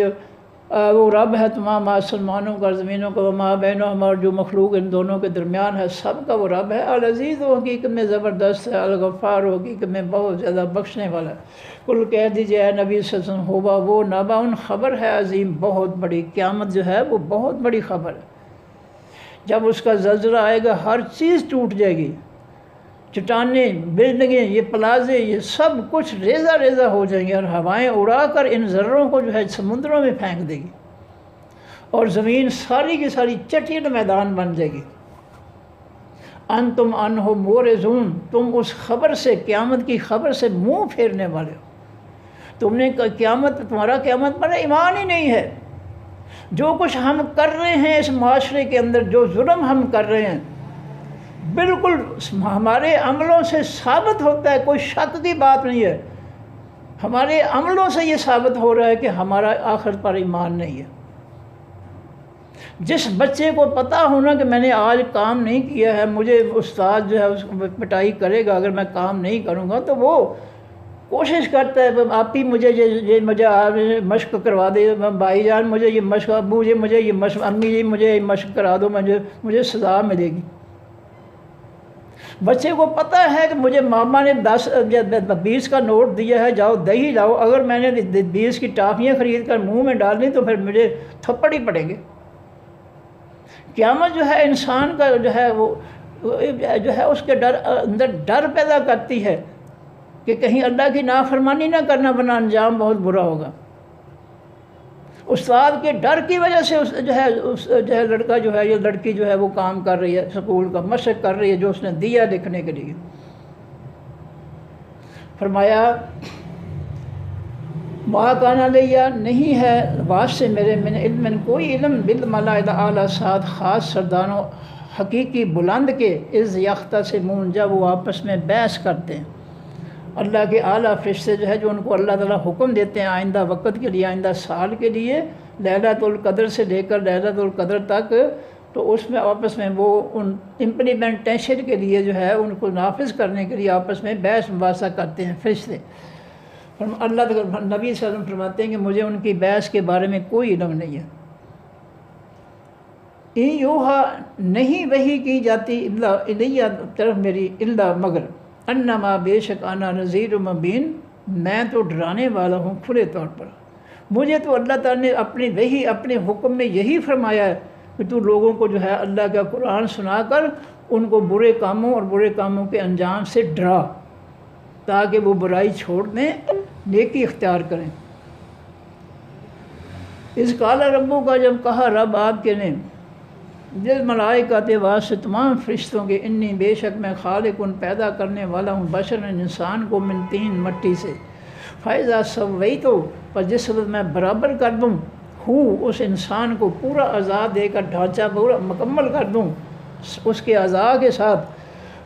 A: وہ رب ہے تمام آسمانوں کا زمینوں کا، وما بینہما، اور جو مخلوق ان دونوں کے درمیان ہے سب کا وہ رب ہے۔ العزیز و حقیقت میں زبردست ہے، الغفار و حقیقت میں بہت زیادہ بخشنے والا ہے۔ کل کہہ دیجئے اے نبی صلی اللہ علیہ وسلم، ہوگا وہ نبأ خبر ہے عظیم، بہت بڑی، قیامت جو ہے وہ بہت بڑی خبر ہے۔ جب اس کا زلزلہ آئے گا ہر چیز ٹوٹ جائے گی، چٹانیں، بلڈنگیں، یہ پلازے، یہ سب کچھ ریزہ ریزہ ہو جائیں گے، اور ہوائیں اڑا کر ان ذروں کو جو ہے سمندروں میں پھینک دے گی، اور زمین ساری کی ساری چٹیل میدان بن جائے گی۔ انتم عنہ مورزون، تم اس خبر سے، قیامت کی خبر سے منہ پھیرنے والے ہو۔ تم نے قیامت، تمہارا قیامت پر ایمان ہی نہیں ہے۔ جو کچھ ہم کر رہے ہیں اس معاشرے کے اندر، جو ظلم ہم کر رہے ہیں، بالکل ہمارے عملوں سے ثابت ہوتا ہے، کوئی شک کی بات نہیں ہے، ہمارے عملوں سے یہ ثابت ہو رہا ہے کہ ہمارا آخرت پر ایمان نہیں ہے۔ جس بچے کو پتہ ہونا کہ میں نے آج کام نہیں کیا ہے، مجھے استاد جو ہے اس کو پٹائی کرے گا اگر میں کام نہیں کروں گا، تو وہ کوشش کرتا ہے آپ ہی مجھے مشق کروا دے، بھائی جان مجھے یہ مشق، ابو جی مجھے یہ مشق، امی جی مجھے یہ مشق کرا دو، مجھے سزا ملے گی۔ بچے کو پتہ ہے کہ مجھے ماما نے 20 کا نوٹ دیا ہے، جاؤ دہی لاؤ، اگر میں نے 20 کی ٹافیاں خرید کر منہ میں ڈال دیں تو پھر مجھے تھپڑ ہی پڑیں گے۔ قیامت جو ہے انسان کا جو ہے وہ جو ہے اس کے اندر ڈر پیدا کرتی ہے کہ کہیں اللہ کی نافرمانی نہ کرنا ورنہ انجام بہت برا ہوگا۔ استاد کے ڈر کی وجہ سے جو ہے لڑکا جو ہے یا لڑکی جو ہے وہ کام کر رہی ہے، سکول کا مشق کر رہی ہے جو اس نے دیا لکھنے کے لیے۔ فرمایا ما کان علیہ، نہیں ہے واسطے میرے من علم، کوئی علم بالملائکۃ اعلیٰ، ساتھ خاص سرداروں حقیقی بلند کے، اذ یختصمون، جب وہ آپس میں بحث کرتے ہیں۔ اللہ کے اعلیٰ فرشتے جو ہے جو ان کو اللہ تعالیٰ حکم دیتے ہیں آئندہ وقت کے لیے، آئندہ سال کے لیے، لیلۃ القدر سے لے کر لیلۃ القدر تک، تو اس میں آپس میں وہ ان امپلیمنٹیشن کے لیے جو ہے ان کو نافذ کرنے کے لیے آپس میں بحث مباحثہ کرتے ہیں فرشتے۔ اللہ نبی صلی اللہ علیہ وسلم فرماتے ہیں کہ مجھے ان کی بحث کے بارے میں کوئی علم نہیں ہے۔ یوحا، نہیں وحی کی جاتی الا الیہ، طرف میری، الا مگر، انما بے شک انا نذیر مبین، میں تو ڈرانے والا ہوں کھلے طور پر۔ مجھے تو اللہ تعالیٰ نے اپنی وحی، اپنے حکم میں یہی فرمایا ہے کہ تو لوگوں کو جو ہے اللہ کا قرآن سنا کر ان کو برے کاموں اور برے کاموں کے انجام سے ڈرا، تاکہ وہ برائی چھوڑ دیں، نیکی اختیار کریں۔ اس قال ربو کا، جب کہا رب آپ کے نے، جل ملائکۃ واسطے تمام فرشتوں کے، انی بے شک میں خالق ان پیدا کرنے والا ہوں، بشر انسان کو، من طین مٹی سے، فاذا سویتو، پر جس وقت میں برابر کر دوں، اس انسان کو پورا اعضاء دے کر ڈھانچہ پورا مکمل کر دوں اس کے اعضاء کے ساتھ،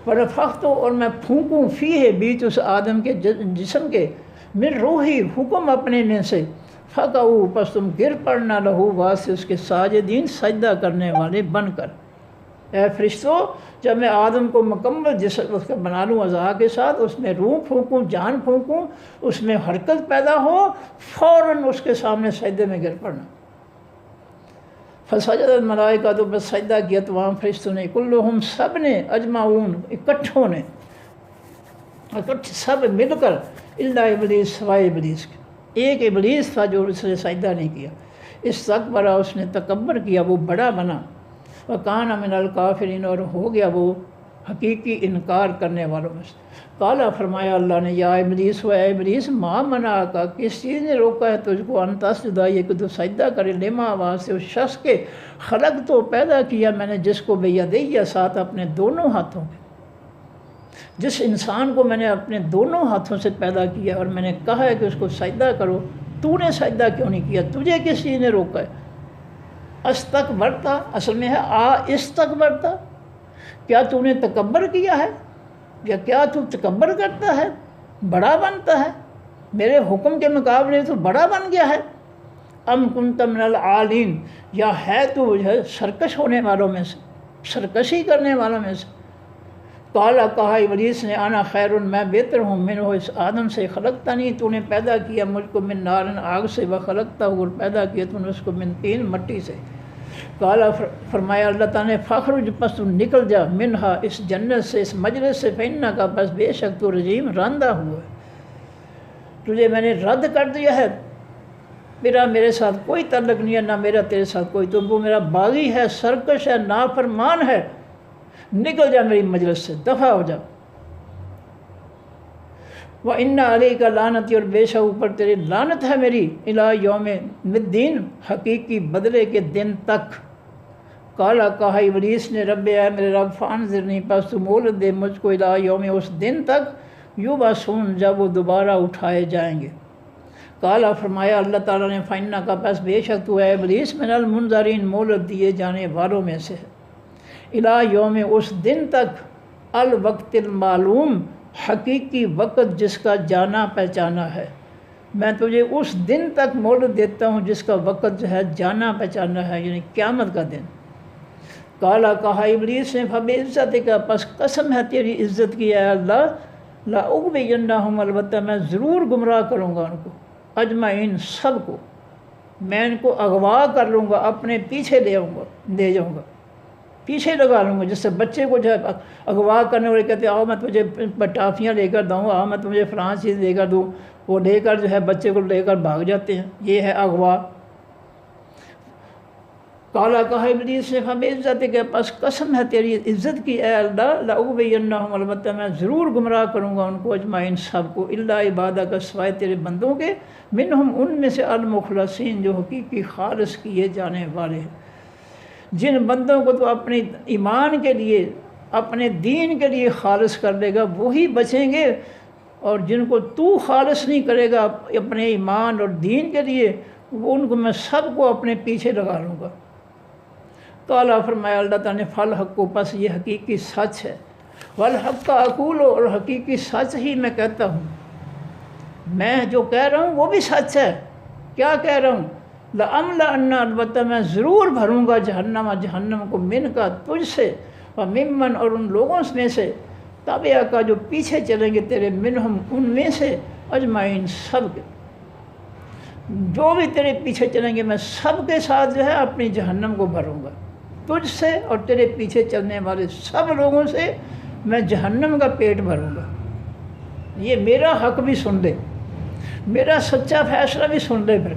A: ونفخت، اور میں پھونکوں، فیہ، بیچ اس آدم کے جسم کے، من روحی، حکم اپنے نے سے، فقعوا، پس تم گر پڑنا، لہو، واسطے اس کے ساجدین، سجدہ کرنے والے بن کر۔ اے فرشتوں، جب میں آدم کو مکمل جسم اس کا بنا لوں اعضاء کے ساتھ، اس میں روح پھونکوں، جان پھونکوں، اس میں حرکت پیدا ہو، فوراً اس کے سامنے سجدے میں گر پڑنا۔ فسجد الملائکہ، تو بس سجدہ کیا تمام فرشتوں نے، کلہم، سب نے، اجمعون، اکٹھوں نے، سب مل کر، الا ابلیس، سوائے ابلیس کے، ایک ابلیس تھا جو اس نے سجدہ نہیں کیا، استکبر، اس نے تکبر کیا، وہ بڑا بنا، وکان من الکافرین، اور ہو گیا وہ حقیقی انکار کرنے والوں میں سے۔ قالا، فرمایا اللہ نے، یا ابلیس، و اے ابلیس، ما منعک، کس چیز نے روکا ہے تجھ کو، ان تسجد، یہ کہ تو سجدہ کرے، لما، واسطے اس شخص کے، خلق تو پیدا کیا میں نے، جس کو بیدیہ، ساتھ اپنے دونوں ہاتھوں کے، جس انسان کو میں نے اپنے دونوں ہاتھوں سے پیدا کیا اور میں نے کہا ہے کہ اس کو سجدہ کرو، تو نے سجدہ کیوں نہیں کیا؟ تجھے کس چیز نے روکا ہے؟ استکبرتا، اصل میں ہے استکبرتا، کیا تو نے تکبر کیا ہے؟ یا کیا تو تکبر کرتا ہے، بڑا بنتا ہے؟ میرے حکم کے مقابلے تو بڑا بن گیا ہے؟ ام کنت من العالین، یا ہے تو جو ہے سرکش ہونے والوں میں سے، سرکشی کرنے والوں میں سے؟ کالا، کہا ابلیس نے، انا خیر، میں بہتر ہوں، منہ اس آدم سے، خلقتا نہیں، تو نے پیدا کیا مجھ کو من نار، آگ سے، وخلقتا، اور پیدا کیا تو نے اس کو من طین، مٹی سے۔ کالا، فرمایا اللہ تعالیٰ نے، فاخرج، پس تو نکل جا، منہا، اس جنت سے، اس مجلس سے، فإنک، بس بے شک تو رجیم، راندہ ہوا ہے، تجھے میں نے رد کر دیا ہے، میرے ساتھ کوئی تعلق نہیں ہے، نہ میرا تیرے ساتھ کوئی، تو وہ میرا باغی ہے، سرکش ہے، نافرمان ہے، نکل جا میری مجلس سے، دفع ہو جا۔ وَإِنَّ عَلَيْكَ لَعْنَتِي، اور بے شک اوپر تیری لعنت ہے میری، إِلَىٰ يَوْمِ الدِّينِ، حقیقی بدلے کے دن تک۔ کالا، کہا ابلیس نے، رب، اے میرے رب، فانظرنی، پس تو مہلت دے مجھ کو، إِلَىٰ يَوْمِ، اس دن تک، یُبعثون، جب وہ دوبارہ اٹھائے جائیں گے۔ کالا، فرمایا اللہ تعالیٰ نے، فإنک، پس بے شک تو ہے ابلیس، من المنظرین، مہلت دیے جانے والوں میں سے ہے، إِلَىٰ يَوْمِ، اس دن تک، الوقت المعلوم، حقیقی وقت جس کا جانا پہچانا ہے، میں تجھے اس دن تک مہلت دیتا ہوں جس کا وقت جو ہے جانا پہچانا ہے، یعنی قیامت کا دن۔ کالا، کہا ابلیس نے، فبعزتک، پس قسم ہے تیری عزت کی اے اللہ، لأغوینہم، البتہ میں ضرور گمراہ کروں گا ان کو، اجمعین، سب کو، میں ان کو اغوا کر لوں گا، اپنے پیچھے لے جاؤں گا، پیچھے لگا لوں گا، جس سے بچے کو جو ہے اغوا کرنے والے کہتے ہیں آؤ میں تجھے ٹافیاں لے کر دوں، آؤ میں تمہیں فلاں چیز لے کر دوں، وہ لے کر جو ہے بچے کو لے کر بھاگ جاتے ہیں، یہ ہے اغوا۔ کالا، کہا ابلیس نے، فبعزتک، پس قسم ہے تیری عزت کی اے اللہ، لأغوینہم، البتہ میں ضرور گمراہ کروں گا ان کو، اجمعین، سب کو، الا عبادک، سوائے تیرے بندوں کے، منہم، ان میں سے، المخلصین، جو حقیقی خالص کیے جانے والے ہیں۔ جن بندوں کو تو اپنے ایمان کے لیے، اپنے دین کے لیے خالص کر لے گا وہی بچیں گے، اور جن کو تو خالص نہیں کرے گا اپنے ایمان اور دین کے لیے، وہ ان کو میں سب کو اپنے پیچھے لگا لوں گا۔ کالا، فرمایا اللہ تعالیٰ نے، فالحق کو، پس یہ حقیقی سچ ہے، والحق اقول، اور حقیقی سچ ہی میں کہتا ہوں، میں جو کہہ رہا ہوں وہ بھی سچ ہے۔ کیا کہہ رہا ہوں؟ لَأَمْلَأَنَّ، البتہ میں ضرور بھروں گا، جہنم کو، من کا، تجھ سے، وَمِمَّن، اور ان لوگوں میں سے، تابعہ کا، جو پیچھے چلیں گے تیرے، منہم، ان میں سے، اجمعین، سب کے، جو بھی تیرے پیچھے چلیں گے میں سب کے ساتھ جو ہے اپنی جہنم کو بھروں گا، تجھ سے اور تیرے پیچھے چلنے والے سب لوگوں سے میں جہنم کا پیٹ بھروں گا۔ یہ میرا حق بھی سن لے، میرا سچا فیصلہ بھی سن لے۔ پھر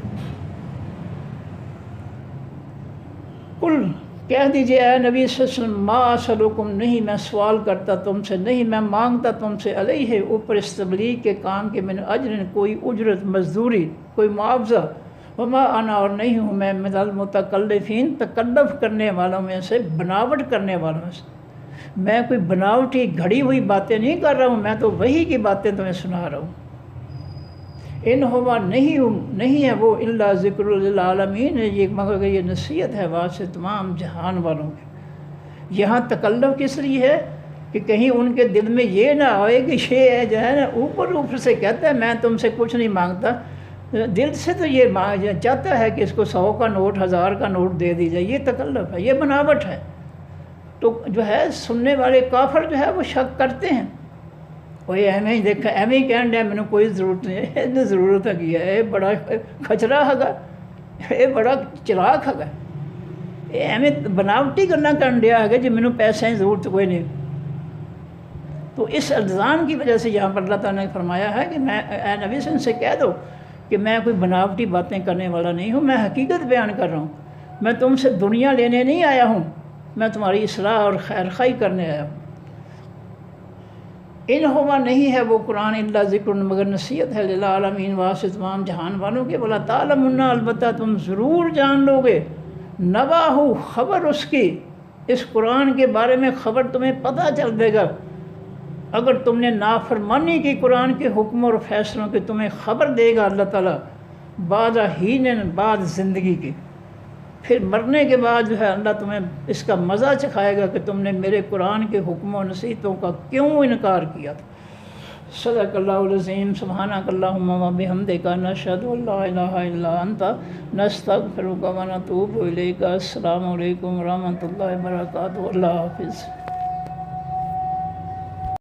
A: کل، کہہ دیجئے اے نبی صلی اللہ علیہ وسلم، ما اسألکم، نہیں میں سوال کرتا تم سے، نہیں میں مانگتا تم سے، علیہ، اوپر اس تبلیغ کے کام کے، من اجر، کوئی اجرت، مزدوری، کوئی معاوضہ، وما انا، اور نہیں ہوں میں، من المتکلفین، تکلف کرنے والوں میں سے، بناوٹ کرنے والوں میں سے، میں کوئی بناوٹی گھڑی ہوئی باتیں نہیں کر رہا ہوں، میں تو وہی کی باتیں تمہیں سنا رہا ہوں۔ ان ہوا، نہیں ہے وہ، الا ذکر للعالمین، یہ مگر یہ نصیحت ہے واسطے تمام جہان والوں کے۔ یہاں تکلف کس لیے ہے کہ کہیں ان کے دل میں یہ نہ آئے کہ یہ جو ہے نا اوپر سے کہتا ہے میں تم سے کچھ نہیں مانگتا، دل سے تو یہ چاہتا ہے کہ اس کو 100 کا نوٹ، 1000 کا نوٹ دے دی جائے، یہ تکلف ہے، یہ بناوٹ ہے۔ تو جو ہے سننے والے کافر جو ہے وہ شک کرتے ہیں، کوئی ایویں ہی دیکھا، ایویں ہی کہن ڈیا مینوں کوئی ضرورت نہیں ہے، یہ ضرورت ہے، یہ بڑا کھچرا ہے، یہ بڑا چلاک ہے، یہ ایویں بناوٹی کرنا کرن ڈیا ہے جی مینوں پیسے کی ضرورت کوئی نہیں۔ تو اس الزام کی وجہ سے یہاں پر اللہ تعالیٰ نے فرمایا ہے کہ میں، اے نبی صلی اللہ علیہ وسلم سے کہہ دو کہ میں کوئی بناوٹی باتیں کرنے والا نہیں ہوں، میں حقیقت بیان کر رہا ہوں، میں تم سے دنیا لینے نہیں آیا ہوں، میں تمہاری اصلاح اور خیر خواہی کرنے آیا ہوں۔ ان ہوا، نہیں ہے وہ قرآن، الا ذکر، مگر نصیحت ہے، للعالمین، واسطے تمام جہان والوں کے، ولا تعلمن، البتہ تم ضرور جان لو گے، نباہ، خبر اس کی، اس قرآن کے بارے میں خبر تمہیں پتہ چل دے گا، اگر تم نے نافرمانی کی قرآن کے حکم اور فیصلوں کی، تمہیں خبر دے گا اللہ تعالیٰ بعد حین، بعد زندگی کی، پھر مرنے کے بعد جو ہے اللہ تمہیں اس کا مزہ چکھائے گا کہ تم نے میرے قرآن کے حکم و نصیحتوں کا کیوں انکار کیا تھا۔ صدق اللہ العظیم۔ سبحانک اللہم و بحمدک، نشہد ان لا الہ الا انت، نستغفرک و نتوب الیک۔ السلام علیکم ورحمۃ اللہ وبرکاتہ۔ اللہ حافظ۔